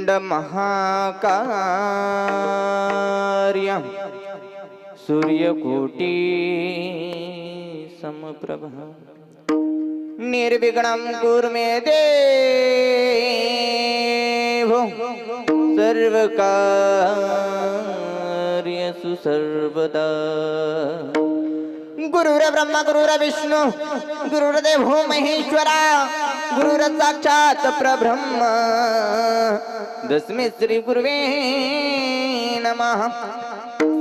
महाकार्य सूर्यकोटि समप्रभ निर्विघ्नं कुरु मे देव सर्वकार्येषु सर्वदा। गुरुर्ब्रह्मा गुरुर्विष्णु गुरुर्देवो महेश्वरा गुरुर्साक्षात् परब्रह्म तस्मै श्री गुरुवे नमः।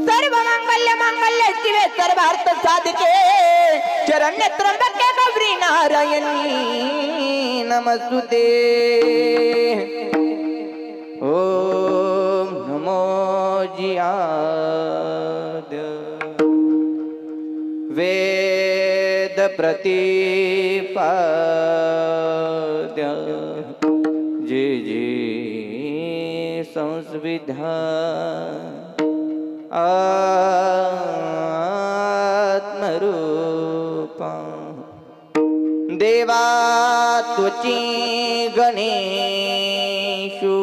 सर्वमंगल्य मांगल्य शिवे सर्वार्थ साधिके शरण्य त्र्यंबके गौरी नारायणी नमस्तुते। ओम नमो जियाद वेद प्रतिपाद्य जे जे संस्विधा आत्मरूपा देवा त्वची गणेशु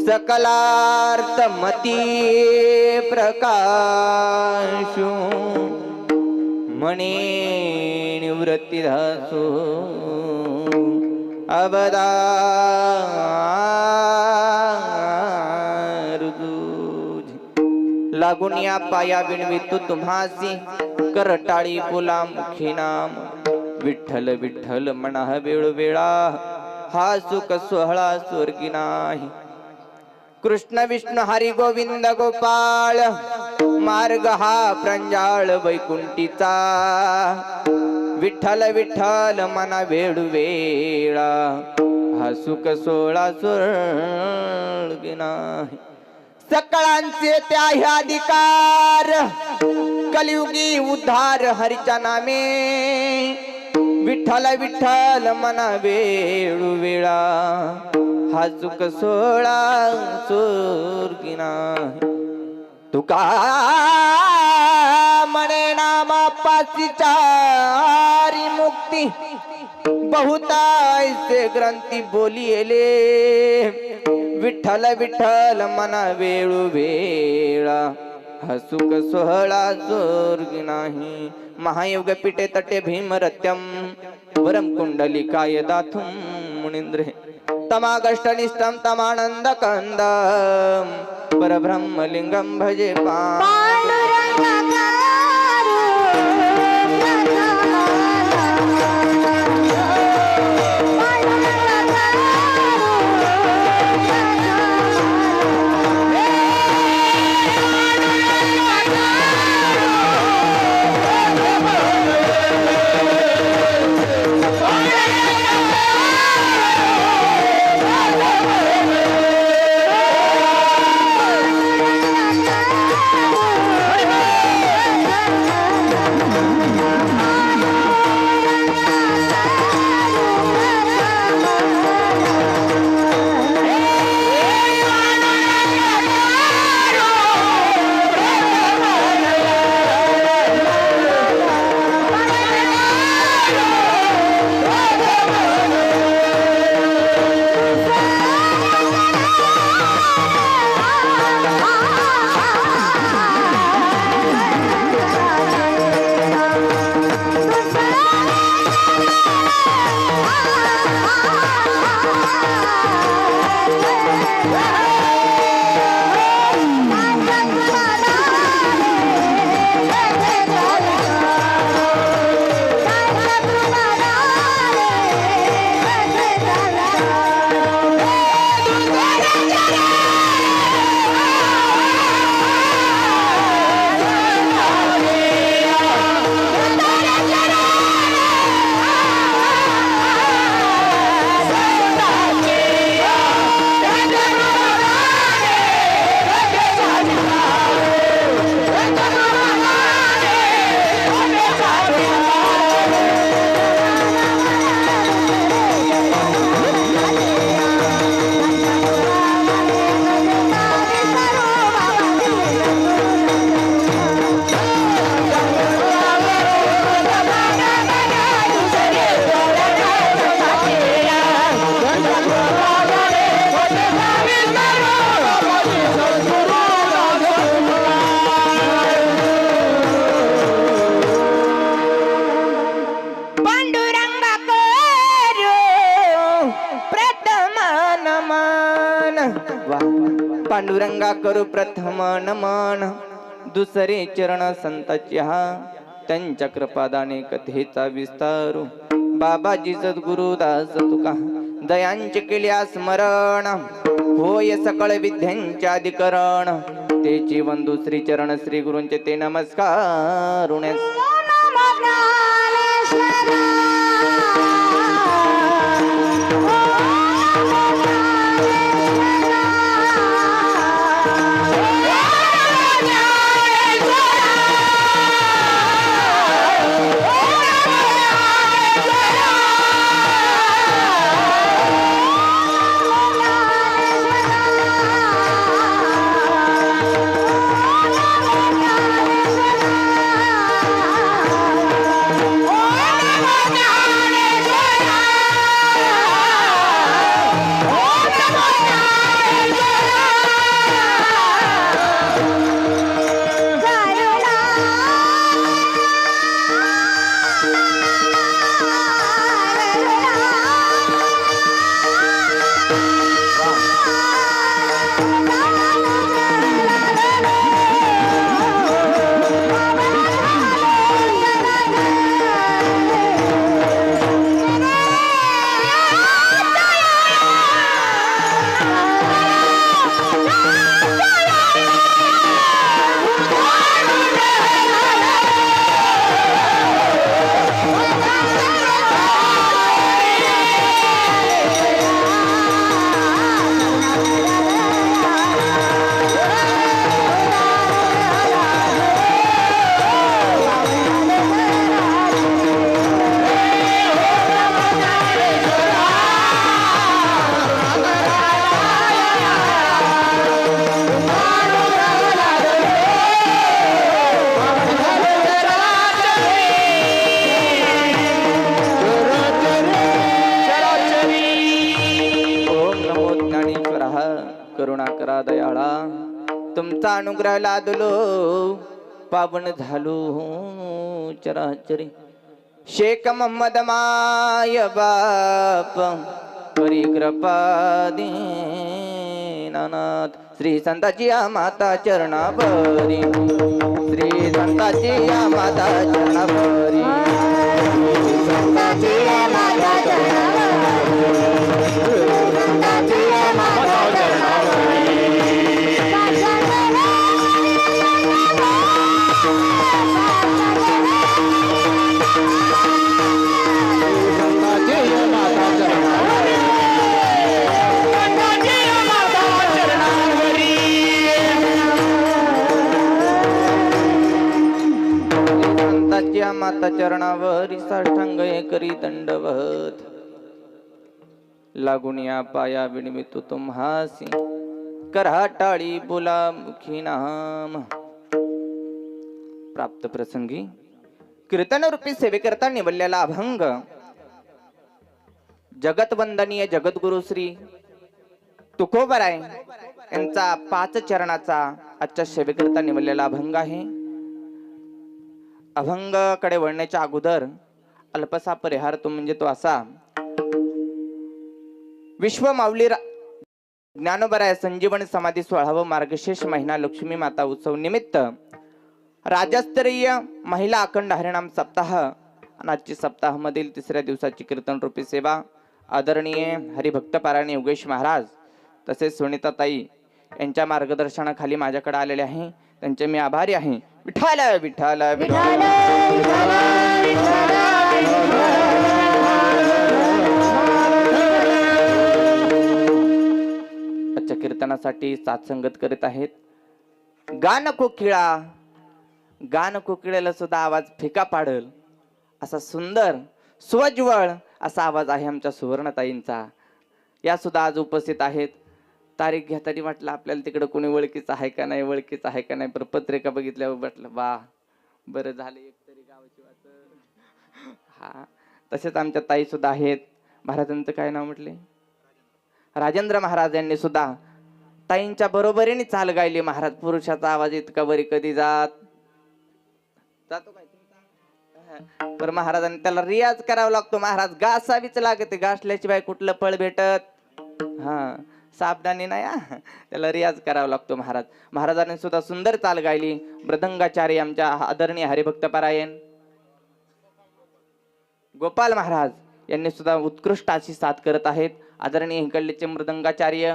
सकलार्थमती प्रकाशु मणि निवृत्तिदासो अवदारुदु लागून या पाया विणवितो तुम्हासी करटाळी बोला मुखी नाम विठ्ठल विठ्ठल म्हणा वेळोवेळा हा सुख सोहळा स्वर्गी नाही। कृष्ण विष्णु हरी गोविंद गोपाळ मार्ग हा प्रंजाळ वैकुंठीचा विठ्ठल विठ्ठल मना वेळोवेळा हा सुख सोहळा स्वर्गी नाही। सकळांचे त्याही अधिकार कलियुगी उद्धार हरीच्या नामे विठ्ठल विठ्ठल मना वेळोवेळा हा सुख सोहळा स्वर्गी नाही। तुका म्हणे नामापासी चारी मुक्ती बहुतायसे ग्रंथी बोलिले विठ्ठल विठ्ठल मना वेळोवेळा हा सुख सोहळा स्वर्गी नाही। महायोग पीठे तटे भीमरत्यम वरम कुंडलिकाय दाथुम मुनींद्रे तमागष्टनिष्ठं तमानंद कंदम परब्रह्मलिंगं भजे मान वा पांडुरंगा करू प्रथम नमन दुसरे चरण संताच्या त्यांच्या कृपादाने कथेचा विस्तारू बाबाजी सद्गुरुदास तुका दयांचे केल्या स्मरण होय सकळ विद्यांच्या अधिकरण तेची वंदू श्री चरण श्री गुरूंचे ते नमस्कार करुणा करा दयाळा तुमचा अनुग्रह लादलो पावन झालो चराचरी शेख मोहम्मद माय बाप करी कृपा दीनानाथ श्री संताची माता चरणावरी श्री संताची माता चरणावरी संताची माता माता चरणावरी साष्टांग करी दंडवत लागून या पाया विणवितो तुम्हासी कराटाळी बोला मुखी नाम प्राप्त प्रसंगी कीर्तन रूपी सेवेकरता निवडलेला अभंग जगत वंदनीय जगद्गुरु श्री तुकोबराय यांचा 5 चरणाचा आजच्या सेवेकरता निवडलेला अभंग आहे. अभंग कडे वळण्याच्या अगोदर अल्पसा परिहार तो म्हणजे तो असा विश्व माऊली ज्ञानोबराय संजीवन समाधी 16वा मार्गशीर्ष महिना लक्ष्मी माता उत्सव निमित्त राज्यस्तरीय महिला अखंड हरिनाम सप्ताह आजची सप्ताह मधील 3ऱ्या दिवसाची कीर्तन रूपी सेवा आदरणीय हरिभक्त पारायण योगेश महाराज तसेच सुनीताताई यांच्या मार्गदर्शनाखाली माझ्याकडे आलेले आहे. त्यांचे मी आभारी आहे. विठ्ठल विठ्ठल विठ्ठल आजच्या कीर्तनासाठी साथ संगत करीत आहेत. गान कोकिळेला सुद्धा आवाज फिका पाडल असा सुंदर स्वज्वळ असा आवाज आहे आमच्या सुवर्णताईंचा. या सुद्धा आज उपस्थित आहेत. तारीख घेताना म्हटलं आपल्याला तिकडे कोणी ओळखीचं आहे का नाही पण पत्रिका बघितल्यावर म्हटलं वा बरं झालं एकतरी गावाची वाच. हा तसेच आमच्या ताई सुद्धा आहेत. महाराजांचं काय नाव म्हटले राजेंद्र महाराज यांनी सुद्धा ताईंच्या बरोबरीने चाल गायली. महाराज पुरुषाचा आवाज इतका बरी कधी जातो काय पर महाराजांनी त्याला रियाज करावा लागतो. महाराज गासावीच लागते गासल्याशिवाय कुठलं फळ भेटत हा साबदाने नाही हा. त्याला रियाज करावा लागतो महाराज. महाराजांनी सुद्धा सुंदर चाल गायली. मृदंगाचार्य आमच्या आदरणीय हरिभक्त पारायण गोपाल महाराज यांनी सुद्धा उत्कृष्ट अशी साथ करत आहेत. आदरणीय हिकडलेचे मृदंगाचार्य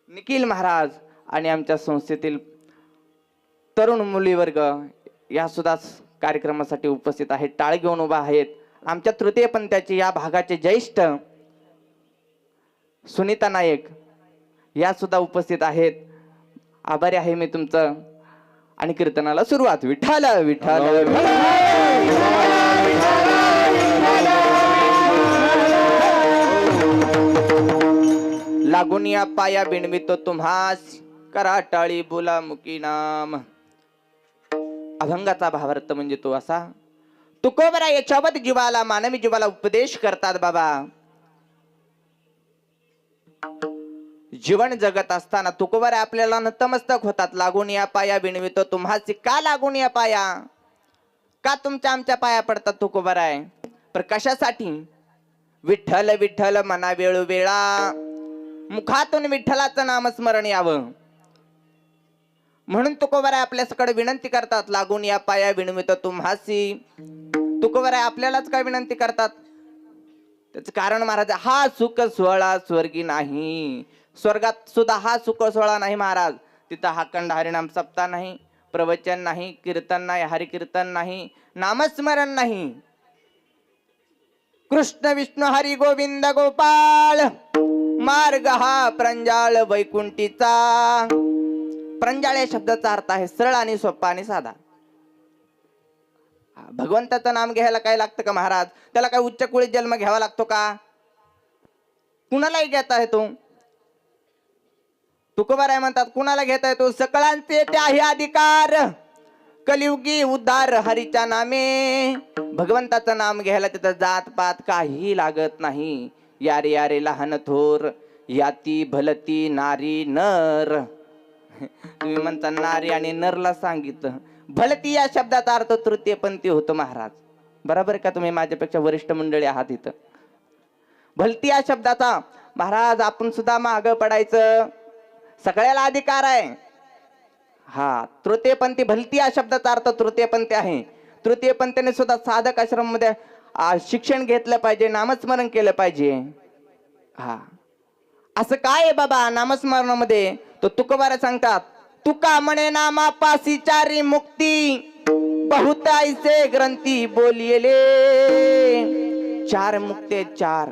निखिल महाराज आणि आमच्या संस्थेतील तरुण मुलीवर्ग या सुद्धा कार्यक्रमासाठी उपस्थित आहेत. टाळ घेऊन उभा आहेत. आमच्या तृतीय पंथाचे या भागाचे ज्येष्ठ सुनीता नायक या सुद्धा उपस्थित आहेत. आभारी आहे मी तुमचं. आणि कीर्तनाला सुरुवात. विठ्ठल विठ्ठल लागून या पाया बिणवितो तुम्हास कराटाळी बोला मुकी नाम. अभंगाचा भावार्थ म्हणजे तो असा. तुकोबरा याच्यावत जीवाला मानवी जीवाला उपदेश करतात बाबा. जीवन जगत असताना तुकोबरा आपल्याला नतमस्तक होतात. लागून या पाया बिणवितो तुम्हास. का लागून या पाया? का तुमच्या आमच्या पाया पडतात तुकोबरा आहे? पर कशासाठी? विठ्ठल विठ्ठल मना वेळोवेळा मुखातून विठ्ठलाचं नामस्मरण यावं म्हणून तुकोबरा आपल्याकडे विनंती करतात. लागून या पाया विणवितो तुम्हासी. तुकोबरा आपल्यालाच काय विनंती करतात? त्याच कारण महाराज हा सुख सोहळा स्वर्गी नाही. स्वर्गात सुद्धा हा सुख सोहळा नाही महाराज. तिथं हा अखंड हरिनाम सप्ताह नाही, प्रवचन नाही, कीर्तन नाही, हरिकीर्तन नाही, नामस्मरण नाही. कृष्ण विष्णू हरी गोविंद गोपाळ मार्ग हा प्रंजाळ वैकुंठीचा. प्रंजाळ या शब्दाचा अर्थ आहे सरळ आणि सोपा आणि साधा. भगवंताचं नाम घ्यायला काय लागतं का महाराज? त्याला काय उच्च कुळीत जन्म घ्यावा लागतो का? कुणालाही घेता येतो. तुकोबाराय म्हणतात कुणाला घेता येतो? सकळांचे ते आहे अधिकार. कलियुगी उद्धार हरीच्या नामे. भगवंताचं नाम घ्यायला तिथं जात पात काही लागत नाही. यारे यारे लहान थोर याती भलती नारी नर. तुम्ही म्हणता नारी आणि नरला सांगितलं. भलती या शब्दाचा अर्थ तृतीयपंथी होतो महाराज. बरोबर का? तुम्ही माझ्यापेक्षा वरिष्ठ मंडळी आहात इथं. भलती या शब्दाचा महाराज आपण सुद्धा मागं पडायचं. सगळ्याला अधिकार आहे. हा तृतीयपंथी भलती या शब्दाचा अर्थ तृतीयपंथी आहे. तृतीयपंथीने सुद्धा साधक आश्रम मध्ये शिक्षण घेतलं पाहिजे, नामस्मरण केलं पाहिजे. हा असं काय आहे बाबा नामस्मरणामध्ये? तो तुकोबारा सांगतात तुका म्हणे नामापासी चारी मुक्ती बहुत ऐसे ग्रंथी बोलिले. चार मुक्ते चार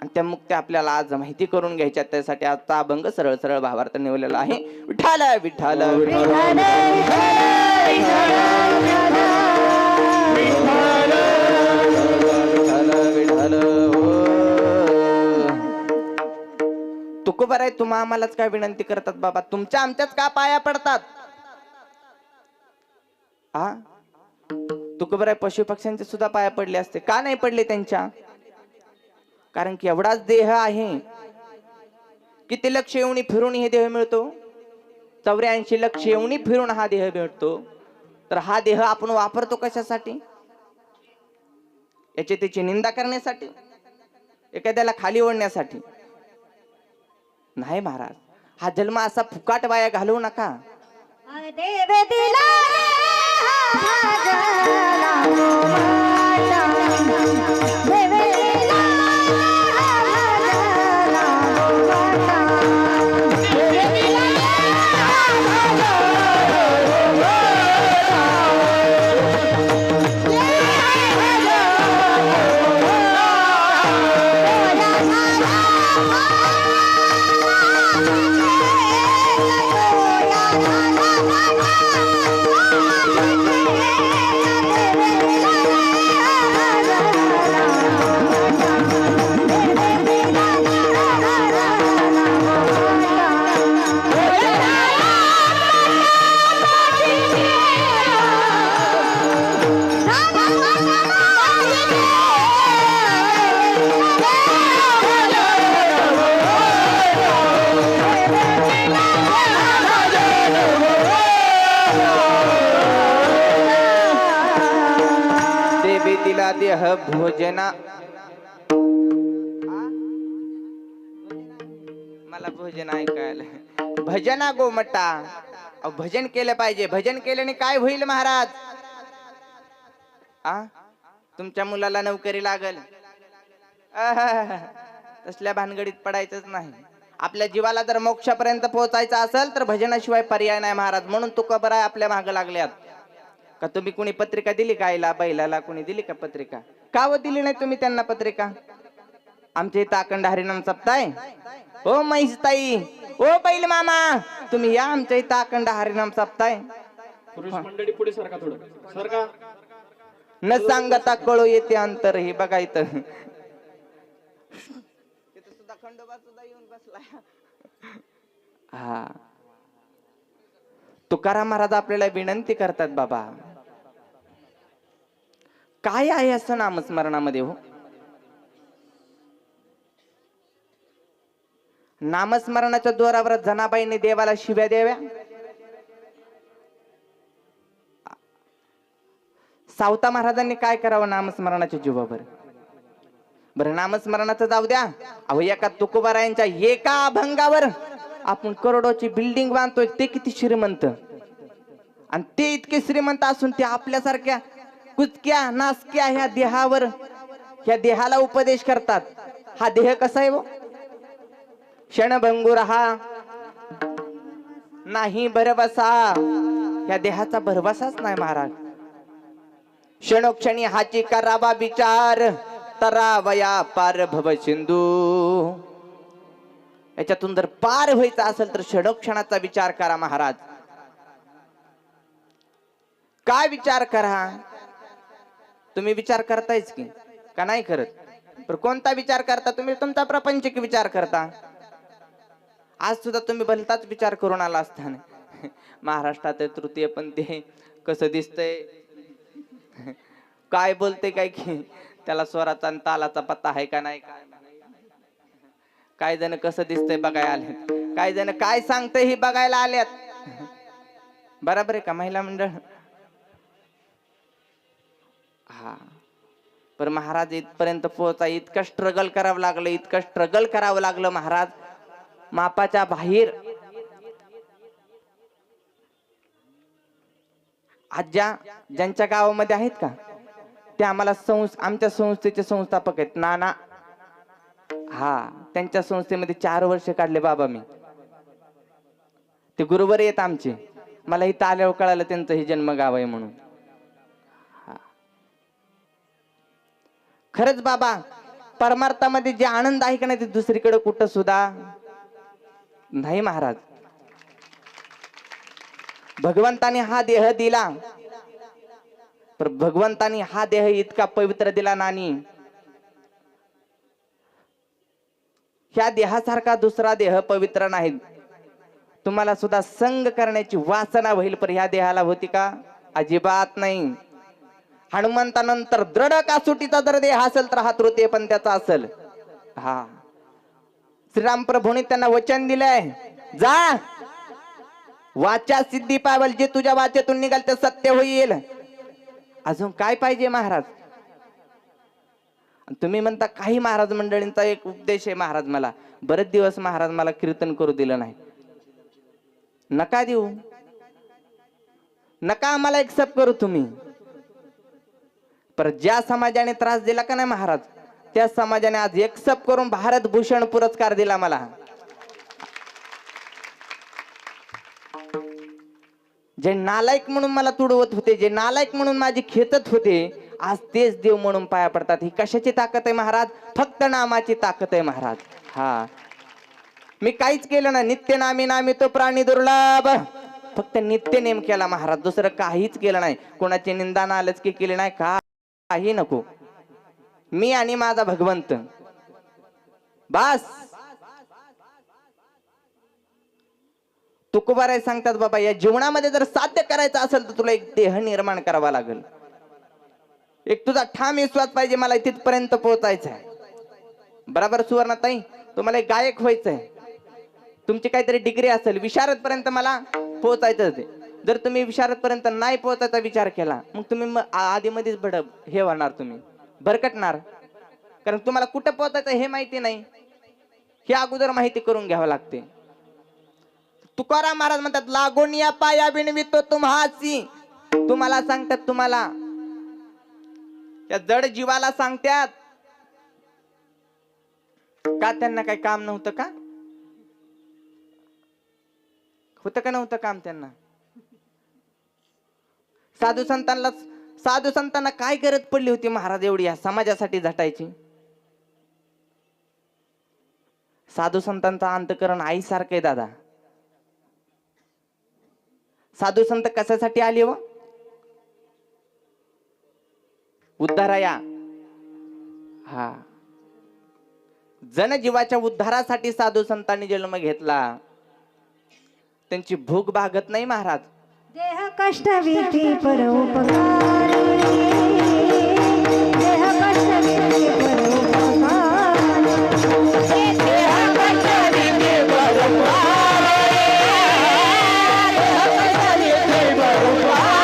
आणि त्या मुक्त्या आपल्याला आज माहिती करून घ्यायच्या. त्यासाठी आजचा अभंग सरळ सरळ भावार्थ निवडलेला आहे. विठ्ठल विठ्ठल तुकोबाराय तुम्हा आम्हालाच काय विनंती करतात बाबा? तुमच्या आमच्याच का पाया पडतात? हा तुकोबाराय पशु पक्ष्यांचे सुद्धा पाया पडले असते. का नाही पडले त्यांच्या? कारण की एवढाच देह आहे. किती लक्ष येऊनी फिरून हे देह मिळतो? 84 लक्ष येऊनी फिरून हा देह मिळतो. तर हा देह आपण वापरतो कशासाठी? याची त्याची निंदा करण्यासाठी? एखाद्याला खाली ओढण्यासाठी नाही महाराज. हा जन्म असा फुकाट वाया घालवू नका. देह भोजना मला भजन ऐकायला. भजना गोमटा. अहो भजन केलं पाहिजे. भजन केल्याने काय होईल महाराज? आ तुमच्या मुलाला नोकरी लागल. तसल्या भानगडीत पडायचंच नाही. आपल्या जीवाला जर मोक्षापर्यंत पोहोचायचं असेल तर भजनाशिवाय पर्याय नाही महाराज. म्हणून तुकोबराय आपल्या मागे लागल्यात. का तुम्ही कुणी पत्रिका दिली का आईला बैलाला? कुणी दिली का पत्रिका? का व दिली नाही तुम्ही त्यांना पत्रिका? आमच्या इथं अखंड हरिनाम सप्ताह. ओ म्हैसताई, ओ बैल मामा, तुम्ही या आमच्या इथं अखंड हरिनाम सप्ताह. पुरुष मंडळी पुढे सरका, थोडं सरका. न सांगता कळू येते अंतर. हे बघा इथं सुद्धा खंडोबा सुद्धा येऊन बसलाय. हा तुकाराम महाराज आपल्याला विनंती करतात, बाबा काय आहे असं नामस्मरणामध्ये? हो, नामस्मरणाच्या जोरावर जनाबाईंनी देवाला शिव्या द्याव्या. सावता महाराजांनी काय करावं नामस्मरणाच्या जीवावर? बरं नामस्मरणाचं जाऊ द्या. अहो एका तुकोबारायांच्या एका अभंगावर आपण करोडोची बिल्डिंग बांधतोय. ते किती श्रीमंत, आणि ते इतके श्रीमंत असून ते आपल्यासारख्या कुचक्या नासक्या ह्या देहावर, ह्या देहाला उपदेश करतात. हा देह कसा आहे? वो क्षणभंगुर हा नाही भरवसा. ह्या देहाचा भरवसाच नाही महाराज. क्षणोक्षणी हाची करावा विचार, तरावया पार भव सिंधू. याच्यातून जर पार व्हायचं असेल तर क्षणोक्षणाचा विचार करा महाराज. काय विचार करा? तुम्ही विचार करतायच की का नाही करत? पण कोणता विचार करता तुम्ही? तुमचा प्रपंचिक विचार करता. आज सुद्धा तुम्ही भलताच विचार करून आला असताना महाराष्ट्रात तृतीय पण ते कसं दिसतंय, काय बोलते काय की त्याला स्वराचा आणि तालाचा पत्ता आहे का नाही, काय जण कसं दिसतंय बघायला आलेत, काय जण काय सांगतंय हे बघायला आल्यात. बरोबर आहे का महिला मंडळ? हा, पण महाराज इथपर्यंत पोहोचा इतकं स्ट्रगल करावं लागलं, इतकं स्ट्रगल करावं लागलं महाराज. मापाच्या बाहेर आज ज्यांच्या गावामध्ये आहेत का ते आम्हाला आमच्या संस्थेचे संस्थापक आहेत नाना. हा, त्यांच्या संस्थेमध्ये 4 वर्ष काढले बाबा मी. ते गुरुवर येत आमचे. मला इथं आल्यावर कळालं त्यांचं हे जन्मगाव आहे म्हणून. खरंच बाबा, परमार्थामध्ये जे आनंद आहे का नाही ते दुसरीकडे कुठं सुद्धा नाही महाराज. भगवंताने हा देह दिला, तर भगवंताने हा देह इतका पवित्र दिला नानी. ह्या देहासारखा दुसरा देह पवित्र नाही. तुम्हाला सुद्धा संग करण्याची वासना होईल, पण ह्या देहाला होती का? अजिबात नाही. हनुमंतानंतर दृढ कासुटीचा जर देह असेल तर हा तृतीय पण त्याचा असेल. हा, श्रीराम प्रभूंनी त्यांना वचन दिलंय, जा वाचा सिद्धी पावल, जे तुझ्या वाचेतून निघाल ते सत्य होईल. अजून काय पाहिजे महाराज? तुम्ही म्हणता काही महाराज मंडळींचा एक उपदेश आहे महाराज. मला बरेच दिवस महाराज मला कीर्तन करू दिलं नाही. नका देऊ, नका आम्हाला एक्सेप्ट करू तुम्ही. पर ज्या समाजाने त्रास दिला का नाही महाराज, त्या समाजाने आज एक्सेप्ट करून भारत भूषण पुरस्कार दिला मला. जे नालायक म्हणून मला तुडवत होते, जे नालायक म्हणून माझी खेचत होते, आज तेच देव म्हणून पाया पडतात. ही कशाची ताकद आहे महाराज? फक्त नामाची ताकद आहे महाराज. हा, मी काहीच केलं ना. नित्य नामी नामी तो प्राणी दुर्लभ. फक्त नित्य नेम केला महाराज, दुसरं काहीच केलं नाही. कोणाची निंदा नालच केली नाही, काही नको. मी आणि माझा भगवंत बस. तुकोबाराय सांगतात, बाबा या जीवनामध्ये जर साध्य करायचं असेल तर तुला एक देह निर्माण करावा लागेल. एक तुझा ठाम विश्वास पाहिजे, मला तिथपर्यंत पोहोचायचं आहे. बरोबर सुवर्णाताई, तुम्हाला एक गायक व्हायचंय, तुमची काहीतरी डिग्री असेल, विशारद पर्यंत मला पोहोचायचं आहे. जर तुम्ही विशारद पर्यंत नाही पोहोचायचा विचार केला, मग तुम्ही आधी मध्येच हे होणार, तुम्ही भरकटणार. कारण तुम्हाला कुठं पोहोचायचं हे माहिती नाही. हे अगोदर माहिती करून घ्यावं लागते. तुकाराम महाराज म्हणतात, लागून या पाया बिनवितो तुम्हासी. तुम्हाला सांगतात, तुम्हाला त्या जड जीवाला सांगतात का? त्यांना काही काम नव्हतं का? होतं का नव्हतं काम त्यांना? साधू संतांना काय गरज पडली होती महाराज एवढी या समाजासाठी झटायची? साधू संतांचा अंतकरण आईसारखं आहे दादा. साधू संत कशासाठी आले हो? उद्धाराया. हा, जनजीवाच्या उद्धारासाठी साधू संतांनी जन्म घेतला. त्यांची भूक भागत नाही महाराज. देह कष्ट विधी परोपकारी, देह कष्ट विधी परोपकारी, देह कष्ट विधी परोपकारी, देह कष्ट विधी परोपकारी,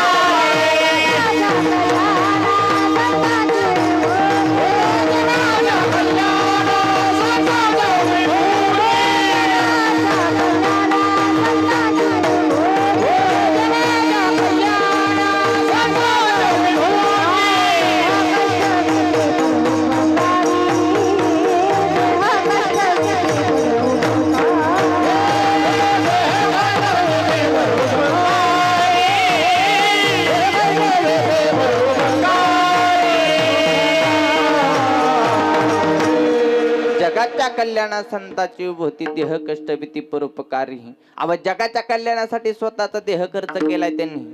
जगाच्या कल्याणा संताची होती देह कष्ट भीती परोपकारी. अव जगाच्या कल्याणासाठी स्वतःचा देह खर्च केलाय त्यांनी.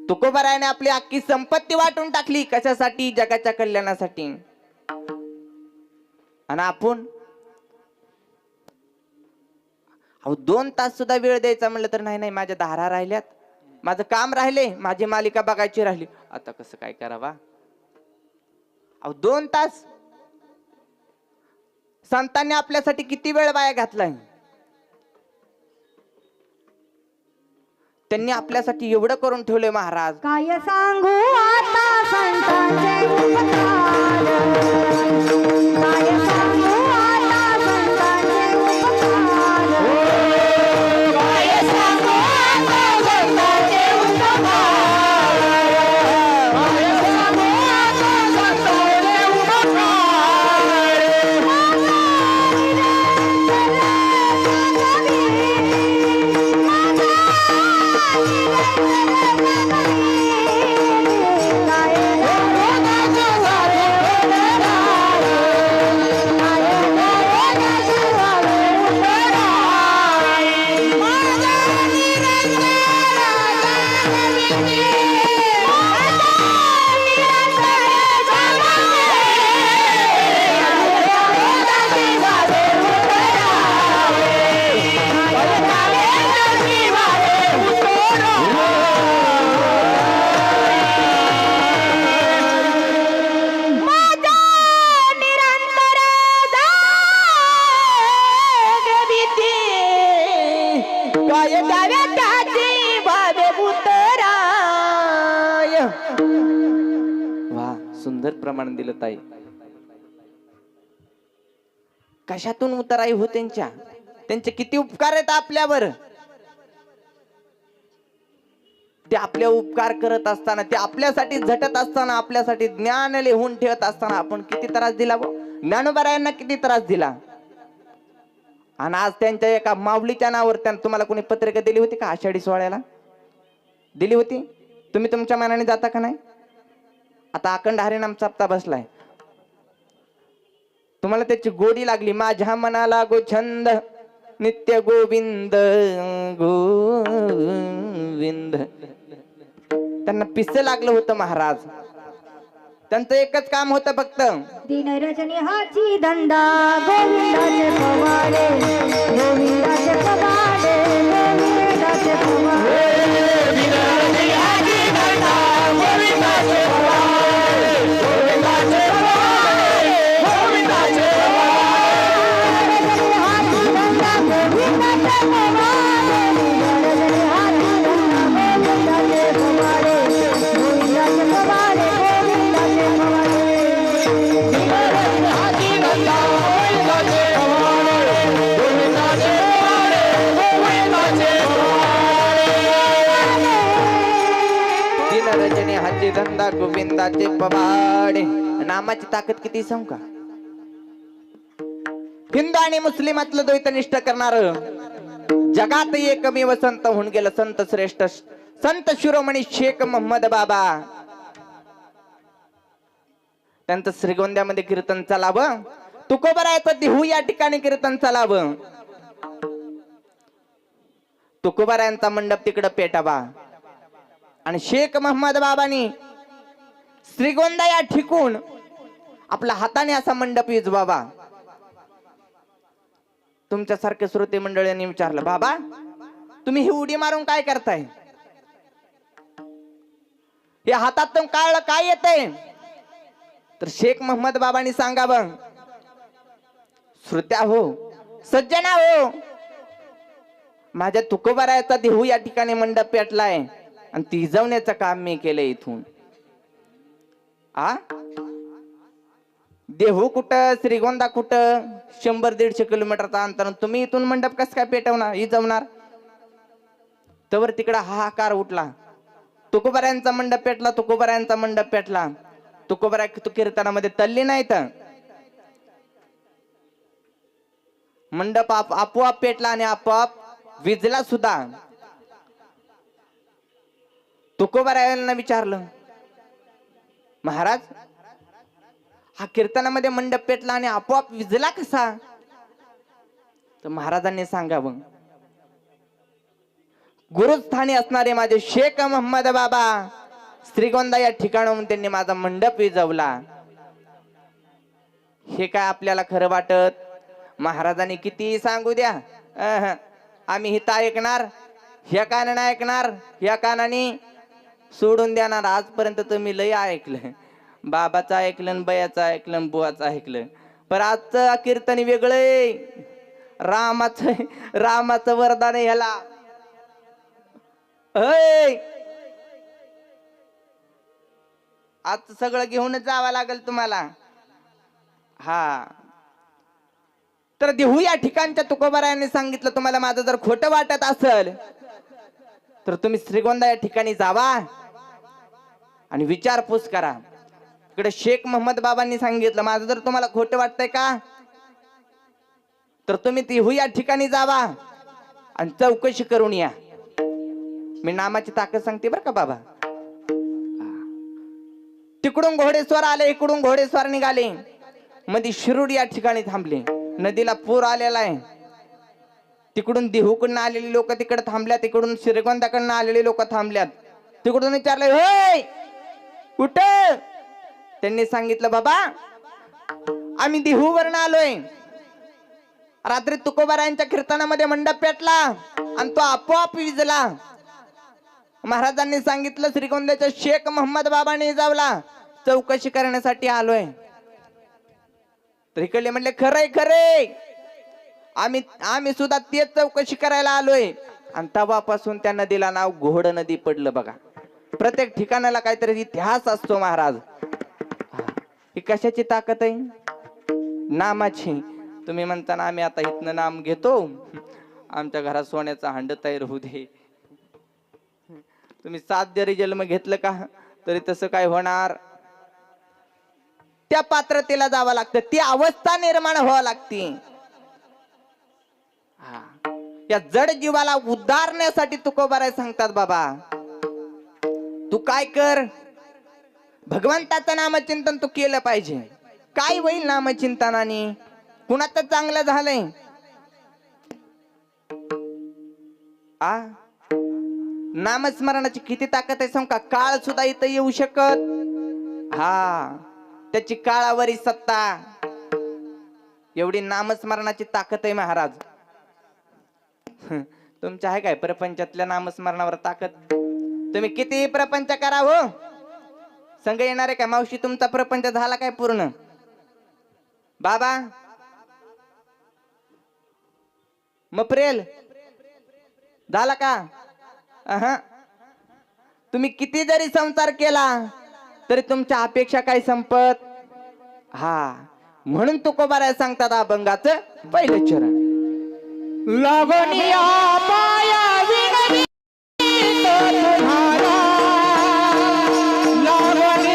तुकोबारायाने आपली अख्खी संपत्ती वाटून टाकली. कशासाठी? जगाच्या कल्याणासाठी. आणि आपण 2 तास सुद्धा वेळ द्यायचा म्हणलं तर नाही, माझ्या धारा राहिल्यात, माझं काम राहिले, माझी मालिका बघायची राहिली, आता कसं काय करावा? 2 तास संतांनी आपल्यासाठी किती वेळ वाया घातलाय. त्यांनी आपल्यासाठी एवढं करून ठेवले महाराज. काय सांगू आता संतांचे उपकार, काय सांगू आता संतांचे उपकार, काय सांगू आता संतांचे उपकार, काय सांगू आता संतांचे उपकार. वा, सुंदर प्रमाण दिलं ताई. कशातून उतराई हो त्यांचे किती उपकार आहेत आपल्यावर. ते आपले उपकार करत असताना, ते आपल्यासाठी झटत असताना, आपल्यासाठी ज्ञान लिहून ठेवत असताना आपण किती त्रास दिला. ज्ञानोबारायांना किती त्रास दिला. आणि आज त्यांच्या एका माऊलीच्या नावावर तुम्हाला कोणी पत्रिका दिली होती का? आषाढी सोहळ्याला दिली होती. तुम्ही तुमच्या मनाने जाता का नाही? आता अखंड हरिनाम सप्ताह बसलाय, तुम्हाला त्याची गोडी लागली. माझ्या मनाला गो छंद नित्य गोविंद गोविंद. त्यांना पिस्से लागलं होतं महाराज. त्यांचं एकच काम होतं फक्त, दिन रजनी हाची धंदा गोविंदाचे पवाडे, गोविंदाचे पवाडे, गोविंदाचे पवाडे. दिन रजनी हाची धंदा गोविंदाचे पवाडे, गोविंदाचे पवाडे, गोविंदाचे पवाडे. हाची धंदा गोविंदाचे पवाडे, दिन रजनी हाची धंदा गोविंदाचे पवाडे, गोविंदाचे पवाडे, गोविंदाचे पवाडे. गोविंदाचे पवाडे. नामाची ताकद किती सांगू का? हिंदू आणि मुस्लिमातलं द्वैतनिष्ठ करणार जगात एकमेव संत होऊन गेलं, संत श्रेष्ठ संत शिरोमणी शेख मोहम्मद बाबा. त्यांचं श्रीगोंद्यामध्ये कीर्तन चालावं, तुकोबारायचं देहू या ठिकाणी कीर्तन चालावं, तुकोबारायांचा मंडप तिकडं पेटावा. आणि शेख मोहम्मद बाबांनी श्रीगोंदा या ठिकून आपल्या हाताने असा मंडप विजवावा. तुमच्यासारखे श्रोते मंडळींनी विचारलं, बाबा तुम्ही ही उडी मारून काय करताय? या हातातून काय येतंय? तर शेख मोहम्मद बाबांनी सांगावं, श्रोत्या हो, सज्जना हो, माझ्या तुकोबारायाचा देहू या ठिकाणी मंडप पेटलाय आणि ती हिजवण्याचं काम मी केलंय इथून. देहू कुठं, श्रीगोंदा कुठं, 100-150 किलोमीटरचा अंतर. तुम्ही इथून मंडप कसं काय पेटवणार, हिजवणार? तवर तिकडं हाहाकार उठला. तुकोबारायांचा मंडप पेटला, तुकोबारायांचा मंडप पेटला. तुकोबाराय कीर्तनामध्ये तल्ली नाही तर मंडप आपोआप पेटला आणि आपोआप विजला सुद्धा. तुकोबारायांना विचारलं, महाराज हा कीर्तनामध्ये मंडप पेटला आणि आपोआप विजला कसा? तर महाराजांनी सांगावं, गुरुस्थानी असणारे माझे शेख मोहम्मद बाबा श्रीगोंदा या ठिकाणाहून त्यांनी माझा मंडप विजवला. हे काय आपल्याला खरं वाटत? महाराजांनी किती सांगू द्या, आम्ही हिता ऐकणार, ह्या कानाने ऐकणार, ह्या कानाने सोडून देणार. आजपर्यंत तुम्ही लय ऐकलं, बाबाचं ऐकलं, बयाचं ऐकलं, बुवाचं ऐकलं, पण आजचं कीर्तन वेगळंय. रामाचं वरदान आहे ह्याला. आज सगळं घेऊनच जावं लागेल तुम्हाला. हा तर देहू या ठिकाणच्या तुकोबारायांनी सांगितलं, तुम्हाला माझं जर खोटं वाटत असेल तर तुम्ही श्रीगोंदा या ठिकाणी जावा आणि विचारपूस करा. इकडे शेख मोहम्मद बाबांनी सांगितलं, माझं जर तुम्हाला खोटं वाटतंय का तर तुम्ही देहू या ठिकाणी जावा आणि चौकशी करून या. मी नामाची ताकद सांगते बरं का बाबा. तिकडून घोडेस्वार आले, इकडून घोडेस्वार निघाले, मध्ये शिरूड या ठिकाणी थांबले. नदीला पूर आलेला आहे. तिकडून देहूकडनं आलेली लोक तिकडे थांबल्यात, तिकडून श्रीगोंदाकडनं आलेली लोक थांबल्यात. तिकडून विचारले, होय कुठं? त्यांनी सांगितलं, बाबा आम्ही देहूवरून आलोय. रात्री तुकोबारायांच्या कीर्तनामध्ये मंडप पेटला आणि तो आपोआप विजला. महाराजांनी सांगितलं, श्रीगोंद्याच्या शेख मोहम्मद बाबांनी जावला, चौकशी करण्यासाठी आलोय. तर इकडले म्हणले, खरंय आम्ही सुद्धा तेच चौकशी करायला आलोय. आणि तेव्हापासून त्या नदीला नाव घोड नदी पडलं. बघा, प्रत्येक ठिकाणाला काहीतरी इतिहास असतो महाराज. ही कशाची ताकद आहे? नामाची. तुम्ही म्हणताना आम्ही आता इथनं नाम घेतो, आमच्या घरात सोन्याचा हांड तयार होऊ दे. तुम्ही 7 जरी जन्म घेतलं का तरी तसं काय होणार? त्या पात्रतेला जावं लागतं, ती अवस्था निर्माण व्हावं लागते. या जड जीवाला उद्धारण्यासाठी तुकोबाराय सांगतात, बाबा तू काय कर, भगवंताचं नामचिंतन तू केलं पाहिजे. काय होईल नामचिंतनाने? कुणाचं चांगलं झालंय? नामस्मरणाची किती ताकद आहे सांग का? काळ सुद्धा इथं येऊ शकत. त्याची काळावरी सत्ता, एवढी नामस्मरणाची ताकद आहे महाराज. तुमच्या आहे काय प्रपंचातल्या नामस्मरणावर ताकद? तुम्ही किती प्रपंच करा हो, संग येणार आहे काय? मावशी तुमचा प्रपंच झाला काय पूर्ण? बाबा मप्रेल झाला का? तुम्ही किती जरी संसार केला तरी तुमच्या अपेक्षा काय संपत? म्हणून तुकोबाराय सांगतात, अभंगाचं पहिलं चरण, लागनिया पाया विनवी तो तुम्हारा, लागनिया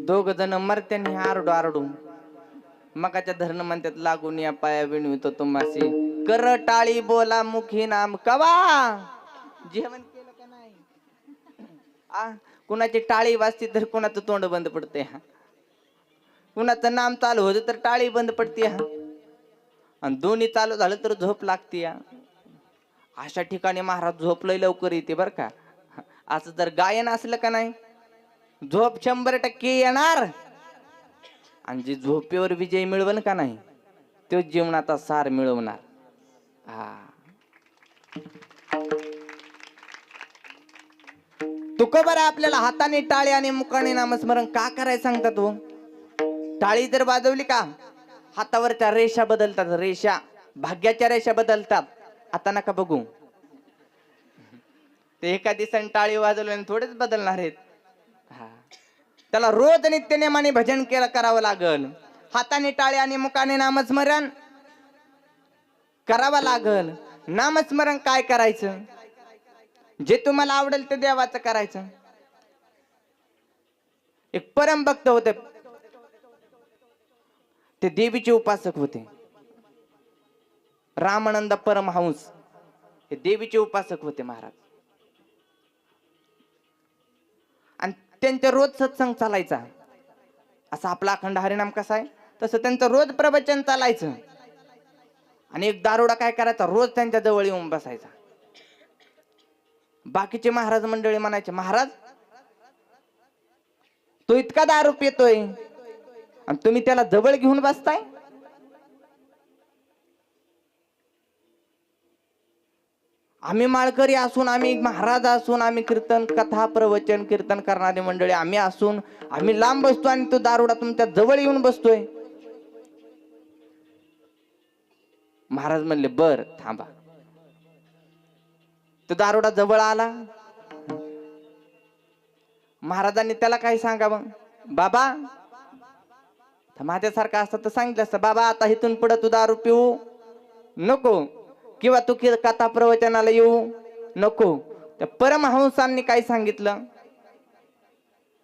दोघ जण मरत्यानी आरडू आरडू मकाच्या धरण म्हणतात लागून या पाया विणवितो तुम्हासी कर टाळी बोला मुखी नाम कवा जेवण केलं का नाही कुणाची टाळी वाजती तर कुणाचं तोंड बंद पडते कुणाचं नाम चालू होतं तर टाळी बंद पडते आणि दोन्ही चालू झालं तर झोप लागते अशा ठिकाणी महाराज झोप लय लवकर येते बर का असं जर गायन असलं का नाही झोप 100% येणार आणि जी झोपेवर विजय मिळवल का नाही तो जीवनाचा सार मिळवणार तुकोबारा आपल्याला हाताने टाळी आणि मुखाने नामस्मरण का करायला सांगतात तो टाळी जर वाजवली का हातावरच्या रेषा बदलतात रेषा भाग्याच्या रेषा बदलतात आता नका बघू ते एका दिवसाने टाळी वाजवल्याने थोडेच बदलणार आहेत त्याला रोज नित्य नेमाने भजन केलं करावं लागल हाताने टाळी आणि मुखाने नामस्मरण करावं लागल नामस्मरण काय करायचं जे तुम्हाला आवडेल ते देवाचं करायचं एक परम भक्त होते ते देवीचे उपासक होते रामानंद परमहंस हे देवीचे उपासक होते महाराज आणि त्यांचा रोज सत्संग चालायचा असा आपला अखंड हरिनाम कसा आहे तसं त्यांचं रोज प्रवचन चालायचं आणि एक दारोडा काय करायचा रोज त्यांच्या जवळ येऊन बसायचा बाकीचे महाराज मंडळी म्हणायचे महाराज तो इतका दारू पितोय आणि तुम्ही त्याला जवळ घेऊन बसताय आम्ही माळकरी असून आम्ही महाराज असून आम्ही कीर्तन कथा प्रवचन कीर्तन करणारी मंडळी आम्ही असून आम्ही लांब बसतो आणि तो दारुडा तुमच्या जवळ येऊन बसतोय महाराज म्हणले बर थांबा तो दारुडा जवळ आला महाराजांनी त्याला काय सांगावं बाबा माझ्यासारखा असता तर सांगितलं असतं बाबा आता इथून पुढे तू दारू पिऊ नको किंवा तू कथा प्रवचनाला येऊ नको त्या परमहंसांनी काय सांगितलं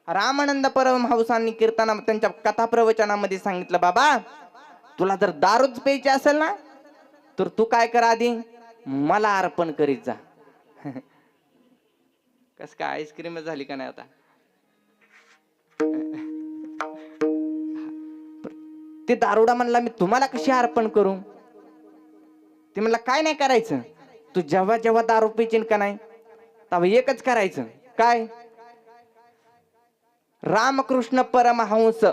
रामानंद परमहंसांनी कीर्तना त्यांच्या कथा प्रवचनामध्ये सांगितलं बाबा तुला जर दारूच प्यायची असेल ना तर तू काय कर आधी मला अर्पण करीत जा कस काय आईस्क्रीम झाली का नाही आता ते दारुडा म्हणला मी तुम्हाला कशी अर्पण करू ते म्हणला काय नाही करायचं तू जेव्हा जेव्हा दारू पिचीन का नाही तेव्हा एकच करायचं काय रामकृष्ण परमहंस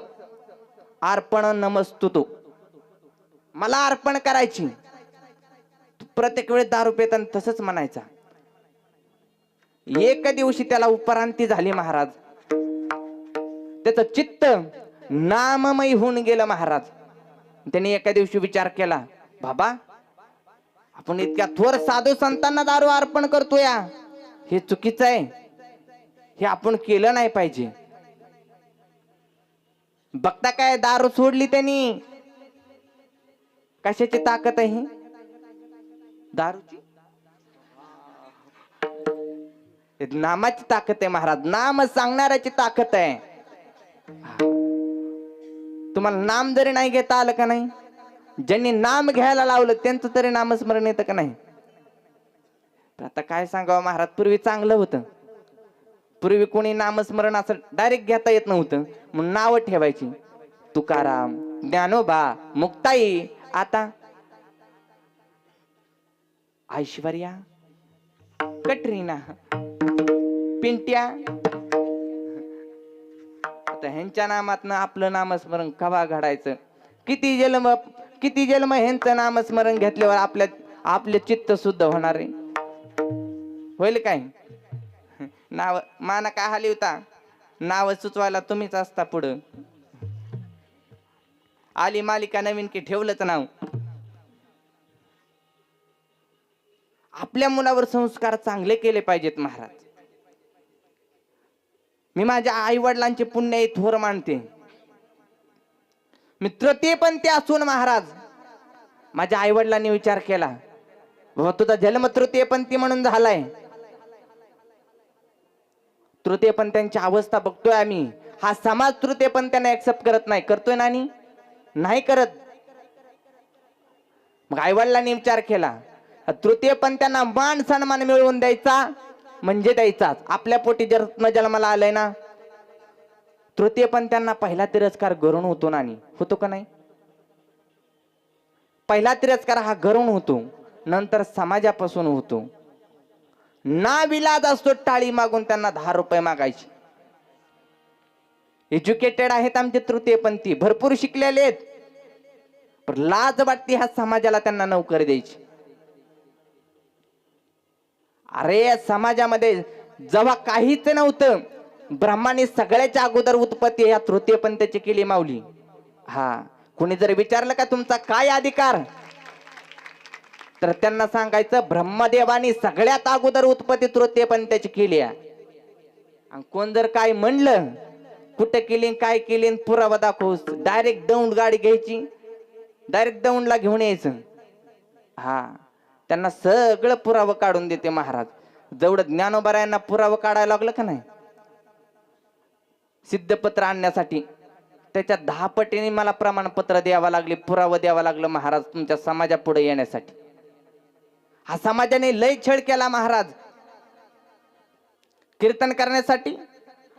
अर्पण नमस्तुतो मला अर्पण करायची प्रत्येक वेळेस दारू पिताना तसंच म्हणायचा एक दिवशी त्याला उपरांती झाली महाराज त्याचं चित्त नाममय होऊन गेलं महाराज त्याने एका दिवशी विचार केला बाबा आपण इतक्या थोर साधू संतांना दारू अर्पण करतोय हे चुकीचं आहे हे आपण केलं नाही पाहिजे बघता काय दारू सोडली त्यांनी कशाची ताकद आहे ही दारूची नामाची ताकद आहे महाराज नाम सांगणाऱ्याची ताकद आहे तुम्हाला नाम जरी नाही घेता आलं का नाही ज्यांनी नाम घ्यायला लावलं त्यांचं तरी नामस्मरण येतं का नाही आता काय सांगावं महाराज पूर्वी चांगलं होतं पूर्वी कोणी नामस्मरण असं डायरेक्ट घेता येत नव्हतं म्हणून नाव ठेवायची तुकाराम ज्ञानोबा मुक्ताई आता ऐश्वर्या कटरीना पिंट्या आता ह्यांच्या नामातनं आपलं नामस्मरण कवा घडायचं किती जन्म ह्यांचं नामस्मरण घेतल्यावर आपले चित्त शुद्ध होणार आहे होईल काय नाव माना काय हाली होता नाव सुचवायला तुम्हीच असता पुढं आली मालिका नवीन की ठेवलंच नाव आपल्या मुलावर संस्कार चांगले केले पाहिजेत महाराज मी माझ्या आई वडिलांचे पुण्य थोर मानते मित्र ते पण ते असून महाराज माझ्या आई वडिलांनी विचार केला बाबा तुझा जन्म तृतीयपंथी म्हणून झालाय तृतीयपंथीची अवस्था बघतोय आम्ही हा समाज तृतीय पण त्यांना ऍक्सेप्ट करत नाही. करतोय नानी? नाही करत. मग आईवडिलांनी विचार केला, तृतीय पण त्यांना मान सन्मान मिळवून द्यायचा म्हणजे द्यायचाच. आपल्या पोटी जर जन्माला आलंय ना, तृतीय पण त्यांना पहिला तिरस्कार घरून होतो नानी, होतो का नाही? पहिला तिरस्कार हा घरून होतो, नंतर समाजापासून होतो. नाविलाज असतो टाळी मागून त्यांना 10 रुपये मागायचे. एज्युकेटेड आहेत आमचे तृतीयपंथी, भरपूर शिकलेले आहेत, पण लाज वाटते ह्या समाजाला त्यांना नोकरी द्यायची. अरे या समाजामध्ये जेव्हा काहीच नव्हतं, ब्रह्माने सगळ्याच्या अगोदर उत्पत्ती या तृतीयपंथीची केली माऊली. हा, कुणी जर विचारलं का तुमचा काय अधिकार, तर त्यांना सांगायचं ब्रह्मदेवानी सगळ्यात अगोदर उत्पत्ती तृतीयपंथीची केली आहे. आणि कोण जर काय म्हणलं, कुठे केली काय केली पुरावा दाखवूस, डायरेक्ट दौंड गाडी घ्यायची, डायरेक्ट दौंडला घेऊन यायचं. हा, त्यांना सगळं पुरावं काढून देते महाराज. जेवढं ज्ञानोबा यांना पुरावं काढायला लागलं का नाही सिद्धपत्र आणण्यासाठी, त्याच्या 10 पटीने मला प्रमाणपत्र द्यावं लागले, पुरावं द्यावं लागलं महाराज तुमच्या समाजापुढे येण्यासाठी. हा समाजाने लय छळ केला महाराज कीर्तन करण्यासाठी.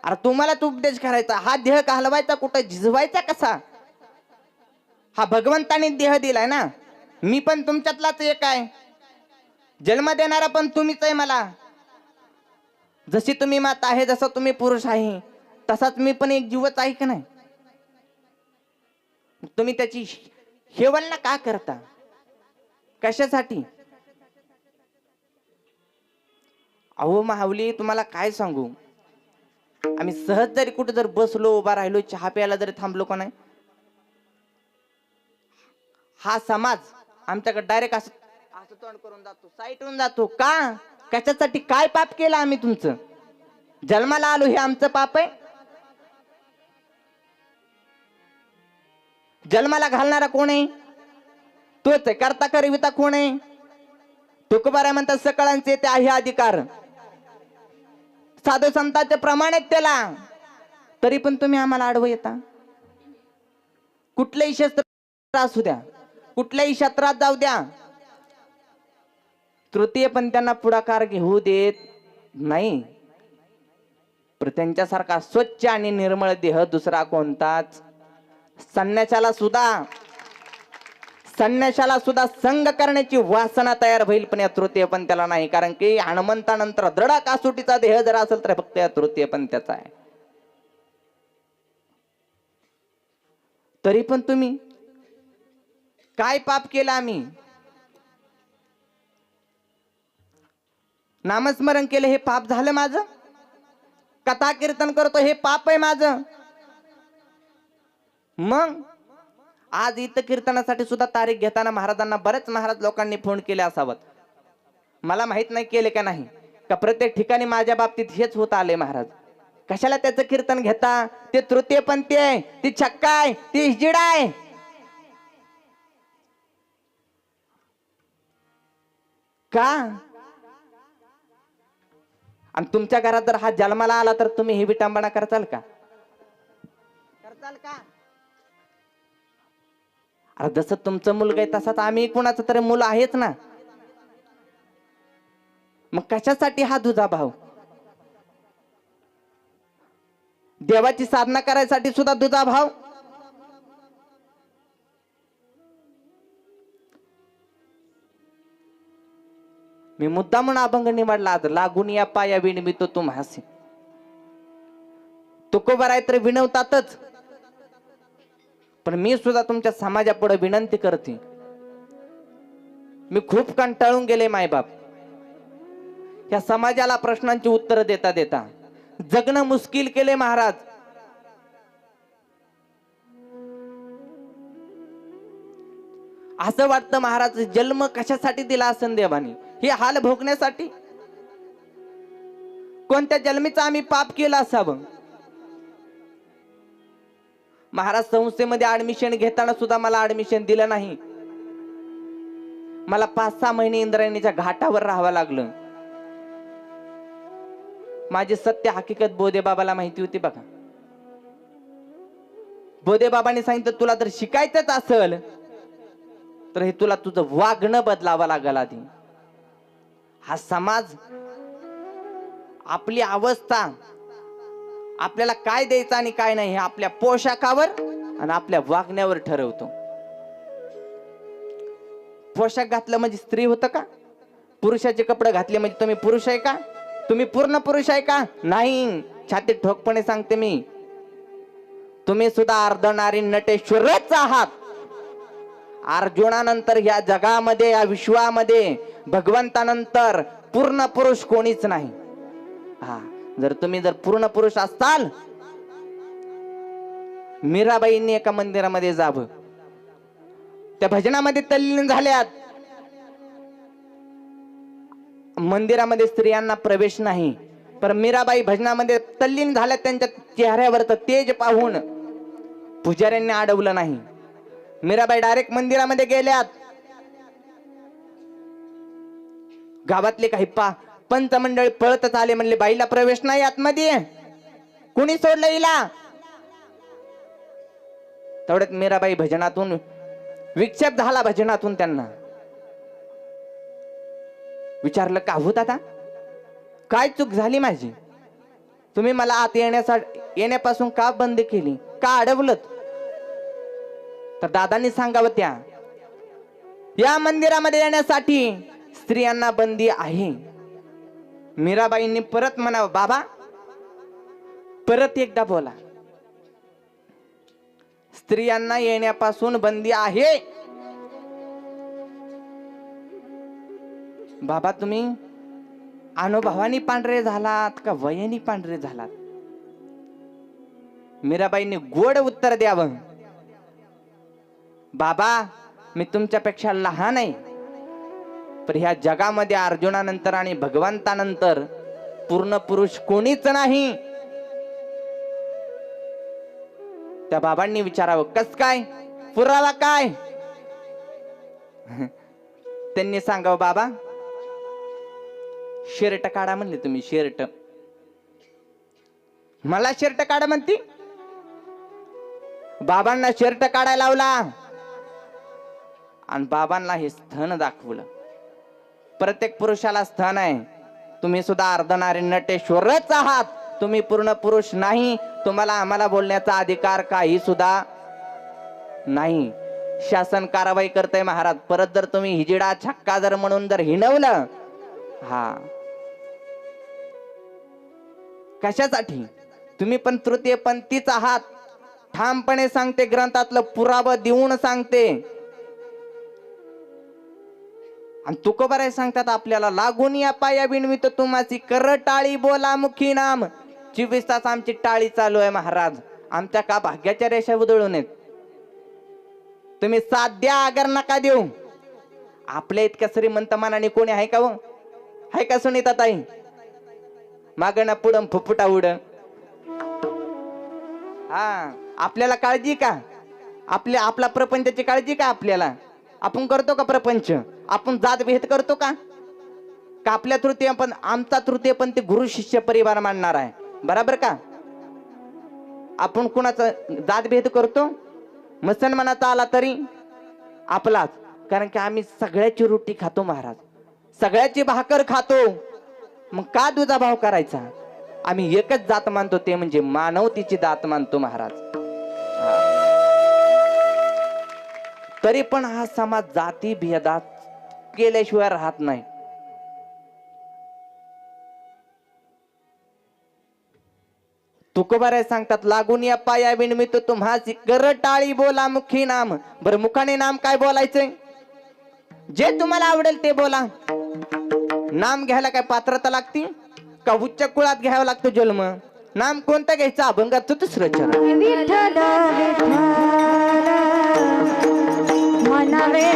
अरे तुम्हाला तो उपदेश करायचा, हा देह घालवायचा कुठं, झिजवायचा कसा? हा भगवंताने देह दिलाय ना, मी पण तुमच्यातलाच एक आहे, जन्म देणारा पण तुम्हीच आहे मला. जशी तुम्ही माता आहे, जसा तुम्ही पुरुष आहे, तसाच मी पण एक जीवच आहे की नाही. तुम्ही त्याची हेवलना का करता, कशासाठी? अहो माऊली तुम्हाला काय सांगू, आम्ही सहज जरी कुठे जर बसलो, उभा राहिलो, चहा प्यायला जरी थांबलो का नाही, हा समाज आमच्याकडे डायरेक्ट असं तोंड करून जातो, साईट होऊन जातो. का? कशासाठी? काय पाप केलं आम्ही तुमचं? जन्माला आलो हे आमचं पाप आहे? जन्माला घालणारा कोण आहे? तोच आहे. करता करविता कोण आहे? तुकोबाराय म्हणतात सकळांचे ते आहे अधिकार, साधू संतांचे प्रमाण आहेत त्याला, तरी पण तुम्ही आम्हाला आडवं येता. कुठल्याही शस्त्र असू द्या, कुठल्याही क्षेत्रात जाऊ द्या, तृतीय पण त्यांना पुढाकार घेऊ देत नाही. पण त्यांच्यासारखा स्वच्छ आणि निर्मळ देह दुसरा कोणताच, संन्याशाला सुद्धा संग करण्याची वासना तयार होईल, पण या तृतीय पण त्याला नाही. कारण की हनुमंतानंतर दृढ कासुटीचा देह जर असेल तर फक्त या तृतीय पण त्याचा आहे. तरी पण तुम्ही काय पाप केलं आम्ही? नामस्मरण केलं हे पाप झालं माझं, कथा कीर्तन करतो हे पाप आहे माझं. मग आज इथं कीर्तनासाठी सुद्धा तारीख घेताना महाराजांना बरेच महाराज लोकांनी फोन केले असावं, मला माहित नाही केले का नाही, का प्रत्येक ठिकाणी माझ्या बाबतीत हेच होत आले. महाराज कशाला त्याचं कीर्तन घेता, ते तृतीय पंथी आहे, ती छक्का आहे, ती हिजडा आहे. का? आणि तुमच्या घरात जर हा जन्माला आला तर तुम्ही ही विटंबना करताल का? करताल का? अरे जसं तुमचं मुलगा आहे तसाच आम्ही कुणाचं तरी मुलं आहेच ना. मग कशासाठी हा दुजा भाव? देवाची साधना करायसाठी सुद्धा दुजा भाव. मी मुद्दा म्हणून अभंग निवडला, आज लागून या पाया विणवितो तुम्हासी. तुकोबाराय तर विनवतातच, पण मी सुद्धा तुमच्या समाजापुढे विनंती करते. मी खूप कंटाळून गेले मायबाप, या समाजाला प्रश्नांची उत्तर देता देता जगणं मुश्किल केले महाराज. असं वाटतं महाराज जन्म कशासाठी दिला असन देवानी, हे हाल भोगण्यासाठी? कोणत्या जन्मीचं आम्ही पाप केलं असावं? महाराज संस्थेमध्ये ऍडमिशन घेताना सुद्धा मला ऍडमिशन दिलं नाही. मला 5-6 महिने इंद्रायणीच्या घाटावर राहावं लागलं. माझी सत्य हकीकत बोधे बाबाला माहिती होती बघा. बोधे बाबांनी सांगितलं तुला जर शिकायचंच असेल तर हे तुला तुझं वागणं बदलावं लागल आधी. हा समाज आपली अवस्था, आपल्याला काय द्यायचं आणि काय नाही हे आपल्या पोशाखावर आणि आपल्या वागण्यावर ठरवतो. पोशाख घातलं म्हणजे स्त्री होतं का? पुरुषाचे कपडे घातले म्हणजे तुम्ही पुरुष आहे का? तुम्ही पूर्ण पुरुष आहे का? नाही. छातीत ठोकपणे सांगते मी, तुम्ही सुद्धा अर्धनारी नटेश्वरच आहात. अर्जुनानंतर या जगामध्ये, या विश्वामध्ये भगवंतानंतर पूर्ण पुरुष कोणीच नाही. हा, जर तुम्ही पूर्ण पुरुष असाल, मीराबाईंनी एका मंदिरामध्ये जावं, त्या भजनामध्ये तल्लीन झाल्यात. मंदिरामध्ये स्त्रियांना प्रवेश नाही, पण मीराबाई भजनामध्ये तल्लीन झाल्यात. त्यांच्या चेहऱ्यावरचं तेज पाहून पुजाऱ्यांनी अडवलं नाही. मीराबाई डायरेक्ट मंदिरामध्ये गेल्यात. गावातले काही पंचमंडळी पळतच आले, म्हणले बाईला प्रवेश नाही आतमध्ये, कुणी सोडलं हिला? तेवढ्यात मीराबाई भजनातून विक्षेप झाला. भजनातून त्यांना विचारलं, का होत आता, काय चूक झाली माझी? तुम्ही मला आत येण्यापासून का बंद केली, का अडवलं? तर दादांनी सांगावं, त्या या मंदिरामध्ये येण्यासाठी स्त्रियांना बंदी आहे. मीराबाईंनी परत म्हणावं, बाबा परत एकदा बोला, स्त्रियांना येण्यापासून बंदी आहे. बाबा तुम्ही अनुभवानी पांढरे झालात का वयानी पांढरे झालात? मीराबाईंनी गोड उत्तर द्यावं, बाबा मी तुमच्यापेक्षा लहान आहे, पण ह्या जगामध्ये अर्जुनानंतर आणि भगवंतानंतर पूर्ण पुरुष कोणीच नाही. त्या बाबांनी विचारावं, कस काय, पुरावा काय? त्यांनी सांगावं, बाबा शर्ट काढा म्हणले तुम्ही, शर्ट. मला शर्ट काढा म्हणती? बाबांना शर्ट काढायला लावला आणि बाबांना हे स्थन दाखवलं. प्रत्येक पुरुषाला स्थन आहे. तुम्ही सुद्धा अर्धनारी नटेश्वरच आहात, तुम्ही पूर्ण पुरुष नाही. तुम्हाला आम्हाला बोलण्याचा अधिकार काही सुद्धा नाही. शासन कारवाई करतय महाराज. परत जर तुम्ही हिजिडा छक्का जर म्हणून जर हिणवलं, हा कशासाठी? तुम्ही पण तृतीयपंथीच आहात. ठामपणे सांगते, ग्रंथातलं पुरावा देऊन सांगते. आणि तुकोबाराय सांगतात आपल्याला, लागून या पाया बिनवित तुम्हाची कर टाळी बोला मुखी नाम. 24 तास आमची टाळी चालू आहे महाराज. आमच्या का भाग्याच्या रेषा उधळून आहेत. तुम्ही साथ द्या, अगर नका देऊ. आपल्या इतक्या श्रीमंत मनाने कोणी आहे का? हो आहे का सुनीता ताई? मागणं पुढं फुफुटा उड. हा, आपल्याला काळजी का? आपला प्रपंचाची काळजी का आपल्याला? आपण करतो का प्रपंच? आपण जात भेद करतो का? आपल्या तृतीय पण आमचा तृतीय पण ते गुरु शिष्य परिवार मानणार आहे, बरोबर का? आपण कुणाचा जात भेद करतो? मुसलमानाचा आला तरी आपलाच, कारण की आम्ही सगळ्याची रोटी खातो महाराज, सगळ्याची भाकर खातो. मग का दुजा भाव करायचा? आम्ही एकच जात मानतो, ते म्हणजे मानवतेची जात मानतो महाराज. तरी पण हा समाज जाती भेदात केल्याशिवाय राहत नाही. तुकोबाराय सांगतात, लागून या पाया बिनवित तुम्हाची कर टाळी बोला मुखी नाम. बरं मुखाने नाम काय बोलायचंय? जे तुम्हाला आवडेल ते बोला. नाम घ्यायला काय पात्रता लागती का? उच्च कुळात घ्यावं लागतो जन्म. नाम कोणतं घ्यायचं? अभंगाचं दुसरं चरण. विठ्ठल विठ्ठल मनावे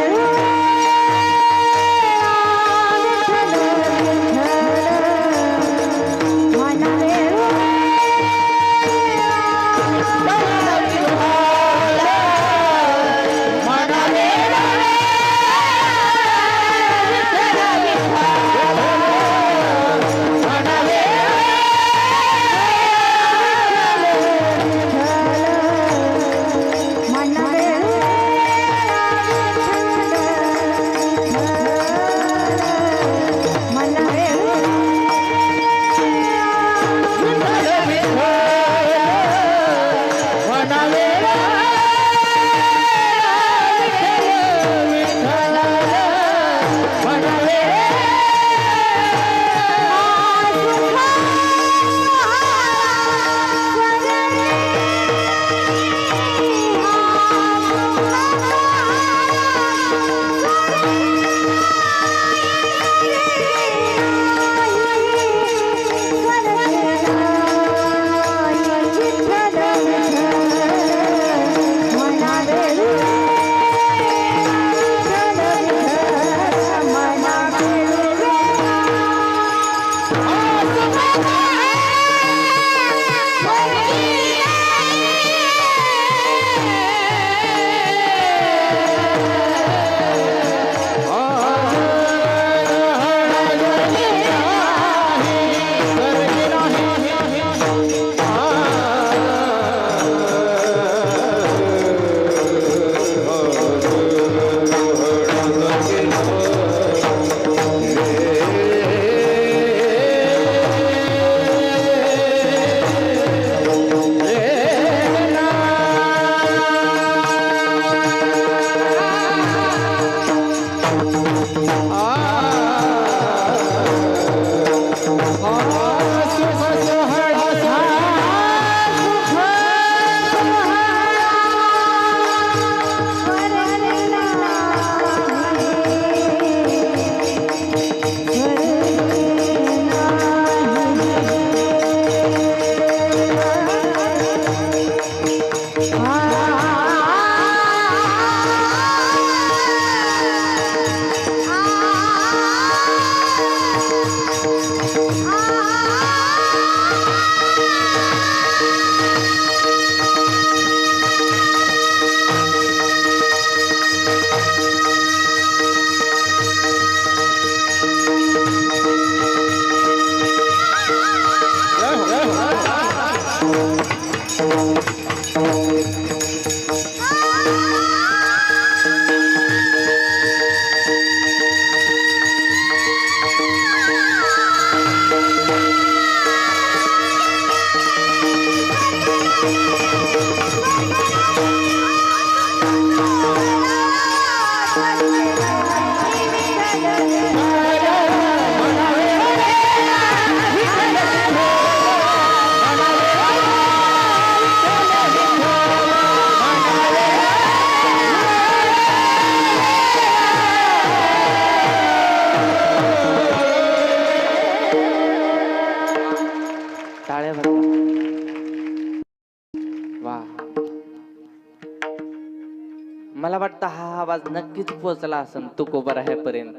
मला वाटतं हा आवाज नक्कीच पोहोचला असेल तुकोबर पर्यंत.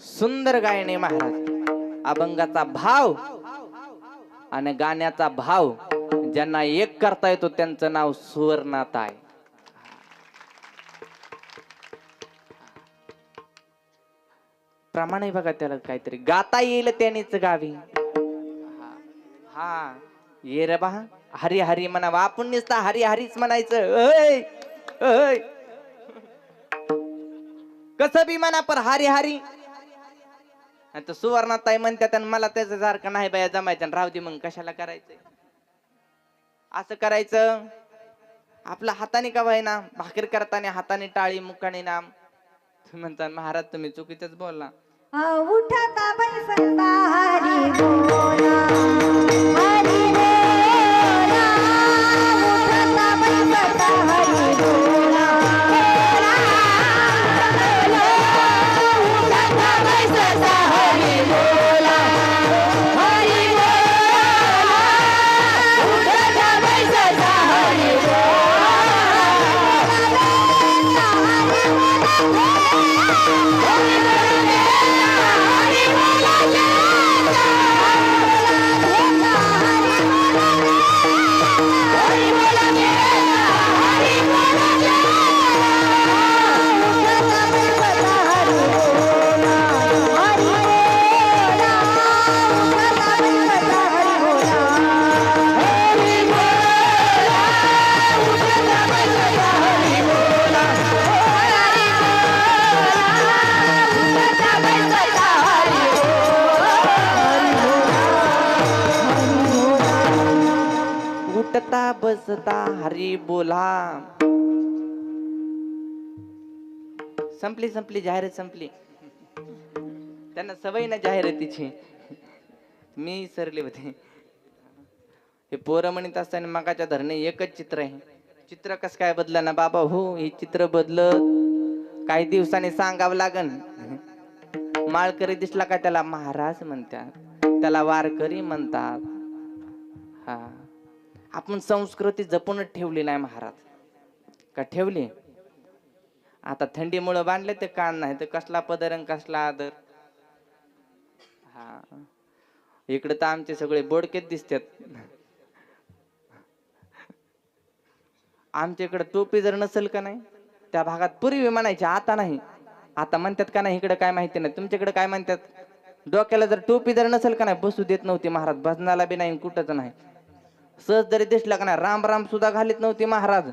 सुंदर गायने महाराज, अभंगाचा भाव आणि गाण्याचा भाव ज्यांना एक करता येतो त्यांचं नाव सुवर्णात आहे. प्रमाणे बघा, त्याला काहीतरी गाता येईल त्यानेच गावी. हा ये रे बा, हरी हरी म्हणावा, आपण नुसता हरी हरीच म्हणायचं. ऐ ऐ कसं बी म्हणा, पण हरी हरी. आता सुवर्णाताई म्हणतात आणि मला त्याचं सारखं नाही बाया जमायचं, राहू दे मग कशाला करायचं. असं करायचं आपल्या हाताने का व्हायना, भाकरी करताना हाताने टाळी मुखाने नाम. म्हणतात महाराज तुम्ही चुकीचंच बोलला. उठता बैसता हरी बोला, हरी बोला, उठता बैसता हरी बोला, उठता बैसता हरी बोला, हरी बोला, उठता बैसता हरी उठता बसता हरी बोला. संपली संपली जाहिरात संपली. त्यांना सवय ना जाहिरातीची, मी सरले होते. हे पोरं म्हणत असताना मगाच्या धरणे एकच चित्र आहे. चित्र कस काय बदला ना बाबा. हो हे चित्र बदलत काही दिवसांनी सांगावं लागन. माळकरी दिसला का त्याला महाराज म्हणतात, त्याला वारकरी म्हणतात. हा आपण संस्कृती जपूनच ठेवली नाही महाराज, का ठेवली. आता थंडीमुळे बांधले ते कान नाही तर कसला पदर आणि कसला आदर. हा इकडे तर आमचे सगळे बोडकेच दिसतात. आमच्या इकडे टोपी जर नसेल का नाही, त्या भागात पूर्वी म्हणायचे, आता नाही. आता म्हणतात का नाही इकडे काय माहिती नाही. तुमच्याकडे काय म्हणतात, डोक्याला जर टोपी जर नसेल का नाही बसू देत नव्हती महाराज. भजनाला बी नाही कुठंच नाही. सहज जरी दिसला का नाही राम राम सुद्धा घालीत नव्हती महाराज.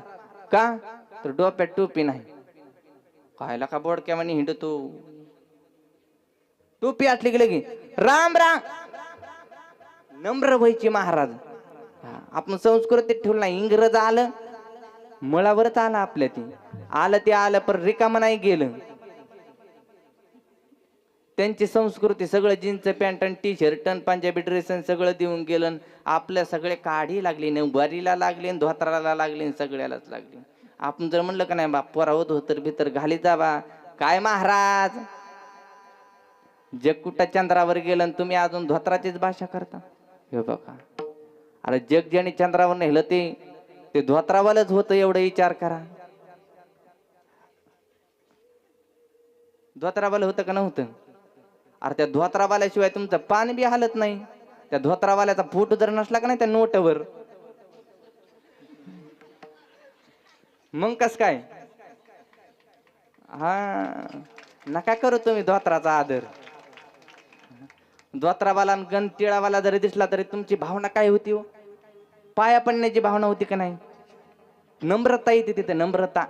का तर डोक्यात टोपी नाही. कायला का बोडक्या म्हणे हिंडतो. टोपी असली गेली की राम राम नम्र व्हायची महाराज. आपण संस्कृतीत ठेवलं नाही. इंग्रज आलं मुळावरच आलं आपल्या, ती आलं ते आलं पण रिकामं नाही गेलं. त्यांची संस्कृती सगळं जीन्स पॅन्ट आणि टी शर्ट आणि पंजाबी ड्रेस सगळं देऊन गेलं. आपल्या सगळे काढी लागली, नऊवारीला लागली, धोत्राला लागली, सगळ्यालाच लागली. आपण जर म्हणलं का नाही बाप पोराव धोतर भीतर घाली जावा, काय महाराज जग कुठं चंद्रावर गेलं आणि तुम्ही अजून धोत्राचीच भाषा करता. हे बघा, अरे जग ज्याने चंद्रावर नेलं ते धोत्रावालच होतं, एवढं विचार करा. धोत्रावाला होतं का नव्हतं. अरे त्या धोत्रावाल्याशिवाय तुमचं पान बी हालत नाही. त्या धोत्रावाल्याचा फोटो जर नसला का नाही त्या नोटवर, मग कस काय. हा नका करू तुम्ही धोत्राचा आदर. धोत्रावाला गण टिळावाला जरी दिसला तरी तुमची भावना काय होती हो, पाया पडण्याची भावना होती का नाही. नम्रता येते तिथे, नम्रता.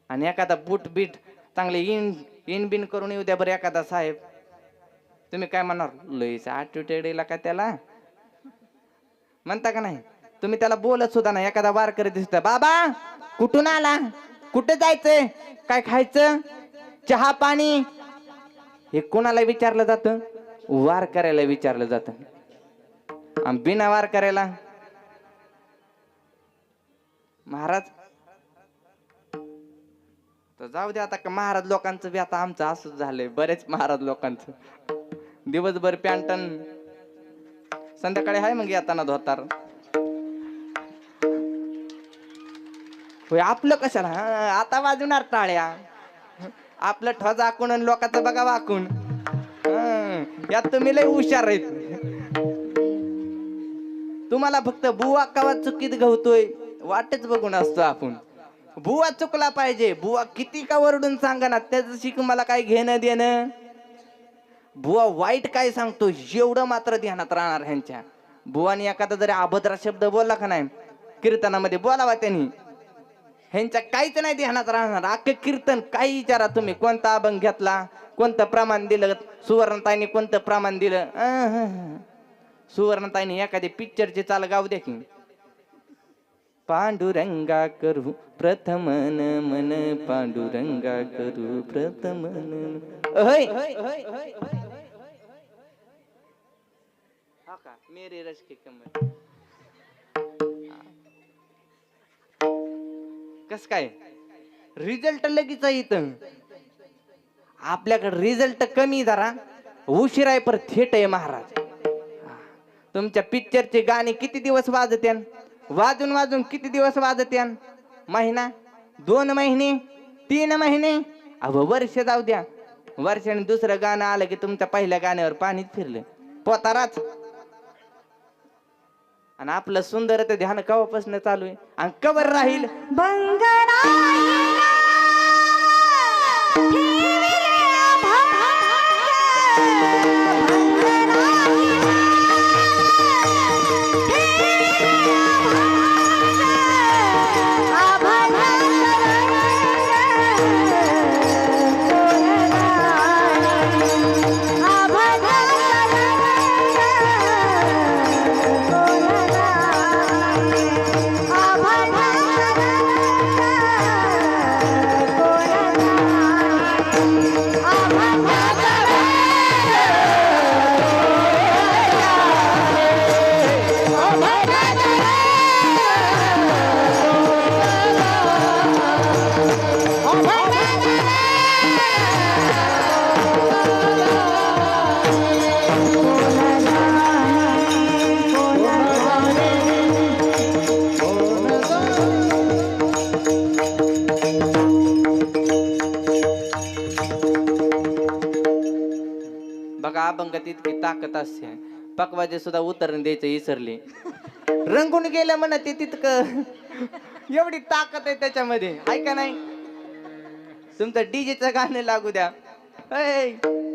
आणि एखादा बूट बीट चांगले इन बिन करून येऊ द्या बरं एखादा साहेब, तुम्ही काय म्हणणार, लईच ऍटिट्यूडला का त्याला म्हणता का नाही. तुम्ही त्याला बोलत सुद्धा नाही. एखादा वारकरी दिसत, बाबा कुठून आला, कुठे जायचंय, काय खायचं, चहा पाणी, हे कोणाला विचारलं जातं, वारकऱ्याला विचारलं जातं. आणि बिना वारकऱ्याला महाराज तर जाऊ दे. आता का महाराज लोकांचं बी आता आमचं असंच झालंय. बरेच महाराज लोकांचं दिवसभर पॅन्टन, संध्याकाळी हाय मग येताना धोतार. होय आपलं कशाला आता वाजवणार टाळ्या. आपलं ठोजा झाकून आणि लोकांचं बघा वाकून. यात तुम्ही लय हुशार आहेत. तुम्हाला फक्त बुवा कवा चुकीत गवतोय वाटच बघून असतो आपण. बुवा चुकला पाहिजे, बुवा किती का वरडून सांगा ना त्याच्याशी मला काय घेणं देणं. बुवा वाईट काय सांगतो एवढं मात्र ध्यानात राहणार ह्यांच्या. बुवानी एखादा जरी अभद्र शब्द बोलला का नाही कीर्तनामध्ये बोलावा त्यांनी, ह्यांच्या काहीच नाही ध्यानात राहणार. अख्खे कीर्तन काही विचारा तुम्ही, कोणता अभंग घेतला, कोणतं प्रमाण दिलं, सुवर्णताईने कोणतं प्रमाण दिलं. सुवर्णताईने एखादी पिक्चरची चाल गाव द्या की. पांडुरंगा करू प्रथम मन, पांडुरंगा करू प्रथम मेरे रश के कमर. कस काय रिझल्ट लगेच इथं आपल्याकडे रिझल्ट कमी जरा उशीर आहे पर थेट आहे महाराज. तुमच्या पिक्चरचे गाणे किती दिवस वाजत्यान, वाजून वाजून किती दिवस वाजत्यान, महिना 2 महिने 3 महिने अहो वर्ष जाऊ द्या. वर्षाने दुसरं गाणं आलं की तुमच्या पहिल्या गाण्यावर पाणीच फिरलं पोताराच. आणि आपलं सुंदर ते ध्यान कवापासून चालू आहे आणि कवर राहील बघा. अभंगात इतकी ताकद असते, पकवाजे सुद्धा उतरण द्यायचं विसरले, रंगून गेलं म्हणा ते तितकं. एवढी ताकद आहे त्याच्यामध्ये, ऐका नाही. तुमचं डीजेचं गाणं लागू द्या,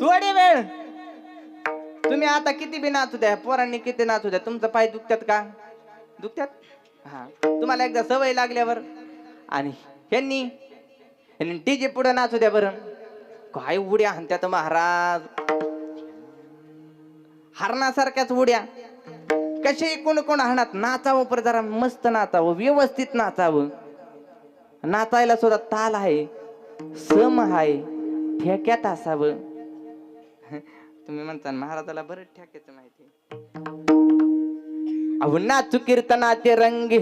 थोडी वेळ तुम्ही आता किती बी नाचू द्या, पोरांनी किती नाचू द्या, तुमचं पाय दुखतात का? दुखतात. हा तुम्हाला एकदा सवय लागल्यावर. आणि ह्यांनी डीजे पुढे नाचू द्या बरं, काय उड्या हाणत्यात महाराज, हरणासारख्याच उड्या. कसे कोण कोण हाणत नाचावं, पर जरा मस्त नाचावं, व्यवस्थित नाचावं. नाचायला सुद्धा ताल आहे, सम आहे, ठेक्यात असावं. तुम्ही म्हणता महाराजाला बरं ठेक्याचं माहिती. अहो नाचू कीर्तनाचे रंगी,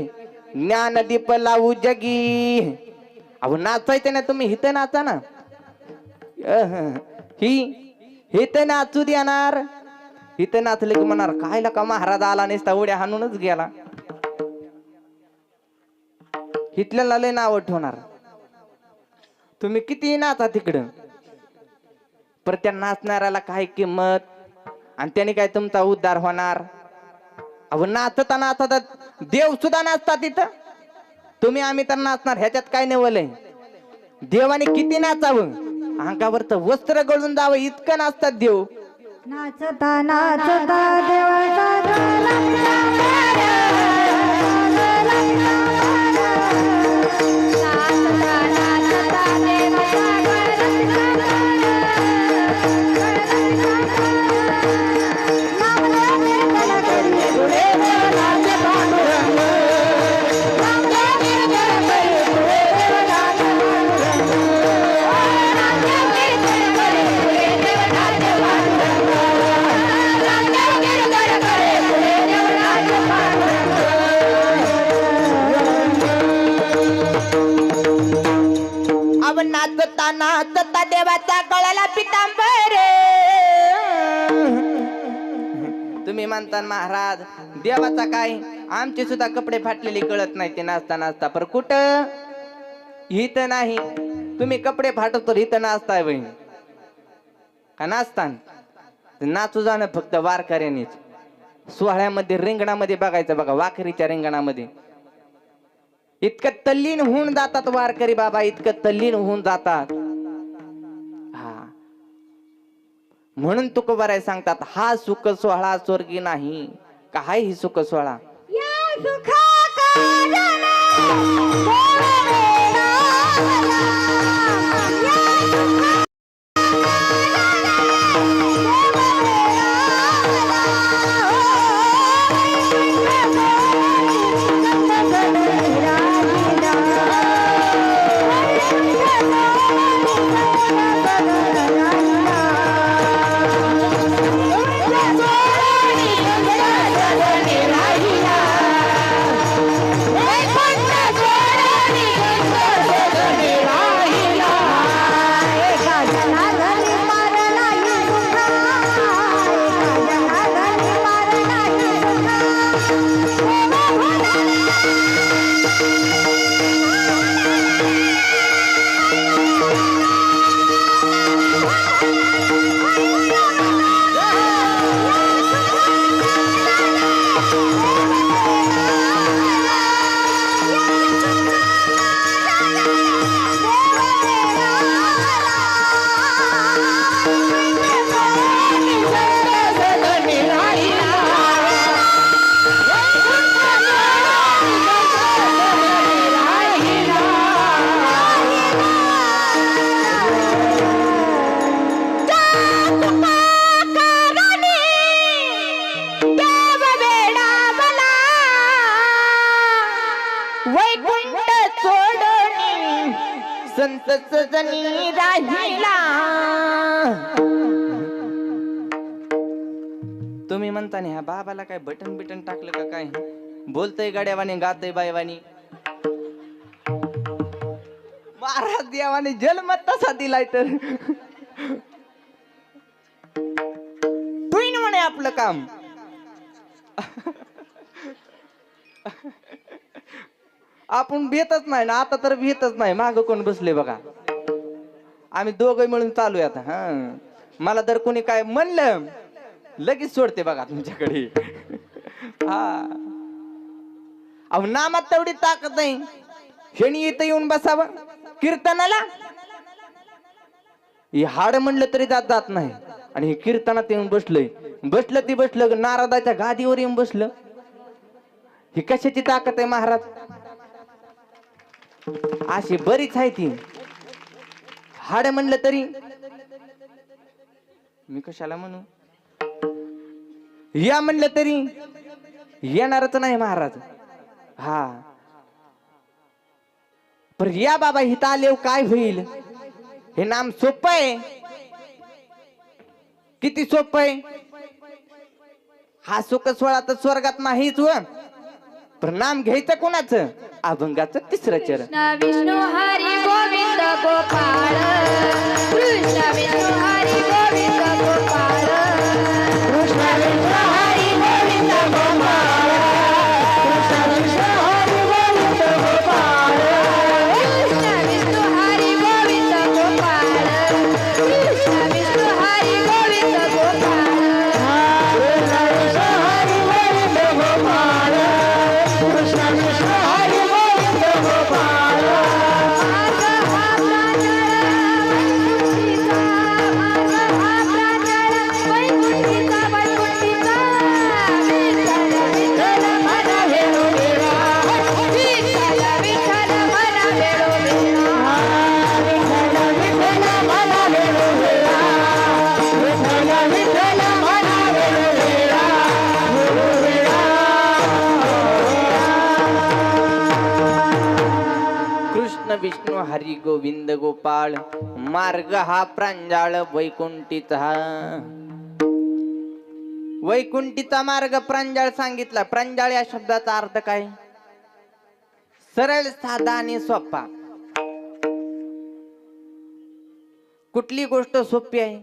ज्ञान दीप लावू जगी. अहो नाचायचं ना तुम्ही, हित नाचा ना. हित नाचू देणार, इथं नाचले की म्हणणार कायला का महाराज आला नसता उड्या हाणूनच गेला. हितल्याला लय नाव ठेवणार. तुम्ही किती नाचा तिकडं, पर त्या नाचणाऱ्याला काय किंमत, आणि त्याने काय तुमचा उद्धार होणार. अहो नाचता नाचता देव सुद्धा नाचतात तिथं. तुम्ही आम्ही तर नाचणार, ह्याच्यात काय नवलंय. देवाने किती नाचावं, अंगावरचं वस्त्र गळून जावं इतकं नाचतात देव. नाचता नाचता देवाचा गळा नाचता नाचता देवाचा गळाला पितांबर. तुम्ही म्हणता महाराज देवाचा काय, आमचे सुद्धा कपडे फाटलेले कळत नाही ते नाचता नाचता. पर कुठं इथं नाही, तुम्ही कपडे फाटवतो इथं नाचताय बहीण का नाचतान? नाचू जाणं फक्त वारकऱ्यांनीच. सोहळ्यामध्ये रिंगणामध्ये बघायचं बघा, वाखरीच्या रिंगणामध्ये इतकं तल्लीन होऊन जातात वारकरी बाबा, इतकं तल्लीन होऊन जातात. हा म्हणून तुकोबाराय सांगतात, हा सुख सोहळा स्वर्गी नाही. काय ही सुख सोहळा? या सुखा कारणे देव वेडावला. या सुखा वैकुंठ सोडणी संत सजनी राहिला. तुम्ही म्हणता ह्या बाबाला काय बटन बिटन टाकलं का काय? बोलतय गाड्यावानी, गातय बायवानी. महाराज देवाने जन्म तसा दिलाय तर तुईन म्हणे आपलं काम. आपण भेटच नाही ना, आता तर भेटच नाही. माग कोण बसले बघा, आम्ही दोघं मिळून चालू आहे आता. हा मला जर कोणी काय म्हणलं लगेच सोडते बघा तुमच्याकडे. हा अहो नामात तेवढी ताकद नाही. शेणी इथं येऊन बसावं कीर्तनाला, हे हाड म्हणलं तरी जात नाही. आणि हे कीर्तनात येऊन बसलं ती बसलं नारदाच्या गादीवर येऊन बसलं. ही कशाची ताकद आहे महाराज? अशी बरीच आहे ती. हाड म्हणलं तरी मी कशाला म्हणू, या म्हणलं तरी येणारच नाही महाराज. हा पर या बाबा इथं आले काय होईल? हे नाम सोपं आहे, किती सोपं आहे. हा सुख सोहळा तर स्वर्गात नाहीच व, पण नाम घ्यायचं कोणाचं? अभंगाचं तिसरं चरण. कृष्ण विष्णू हरी गोविंद गोपाळ. कृष्ण विष्णू हरी गोविंद गोपाळ. कृष्ण विष्णू हरी गोविंद गोपाळ. कृष्ण विष्णू हरी गोविंद गोपाळ. कृष्ण विष्णू हरी गोविंद गोपाळ. कृष्ण विष्णू हरी गोविंद गोपाळ. कृष्ण विष्णू हरी गोविंद गोपाळ. कृष्ण विष्णू हरी गोविंद गोपाळ. कृष्ण विष्णू हरी गोविंद गोपाळ. मार्ग हा प्रांजळ वैकुंठीचा. वैकुंठीचा मार्ग प्रांजळ सांगितला. प्रांजळ या शब्दाचा अर्थ काय? सरळ, साधा आणि सोपा. कुठली गोष्ट सोपी आहे?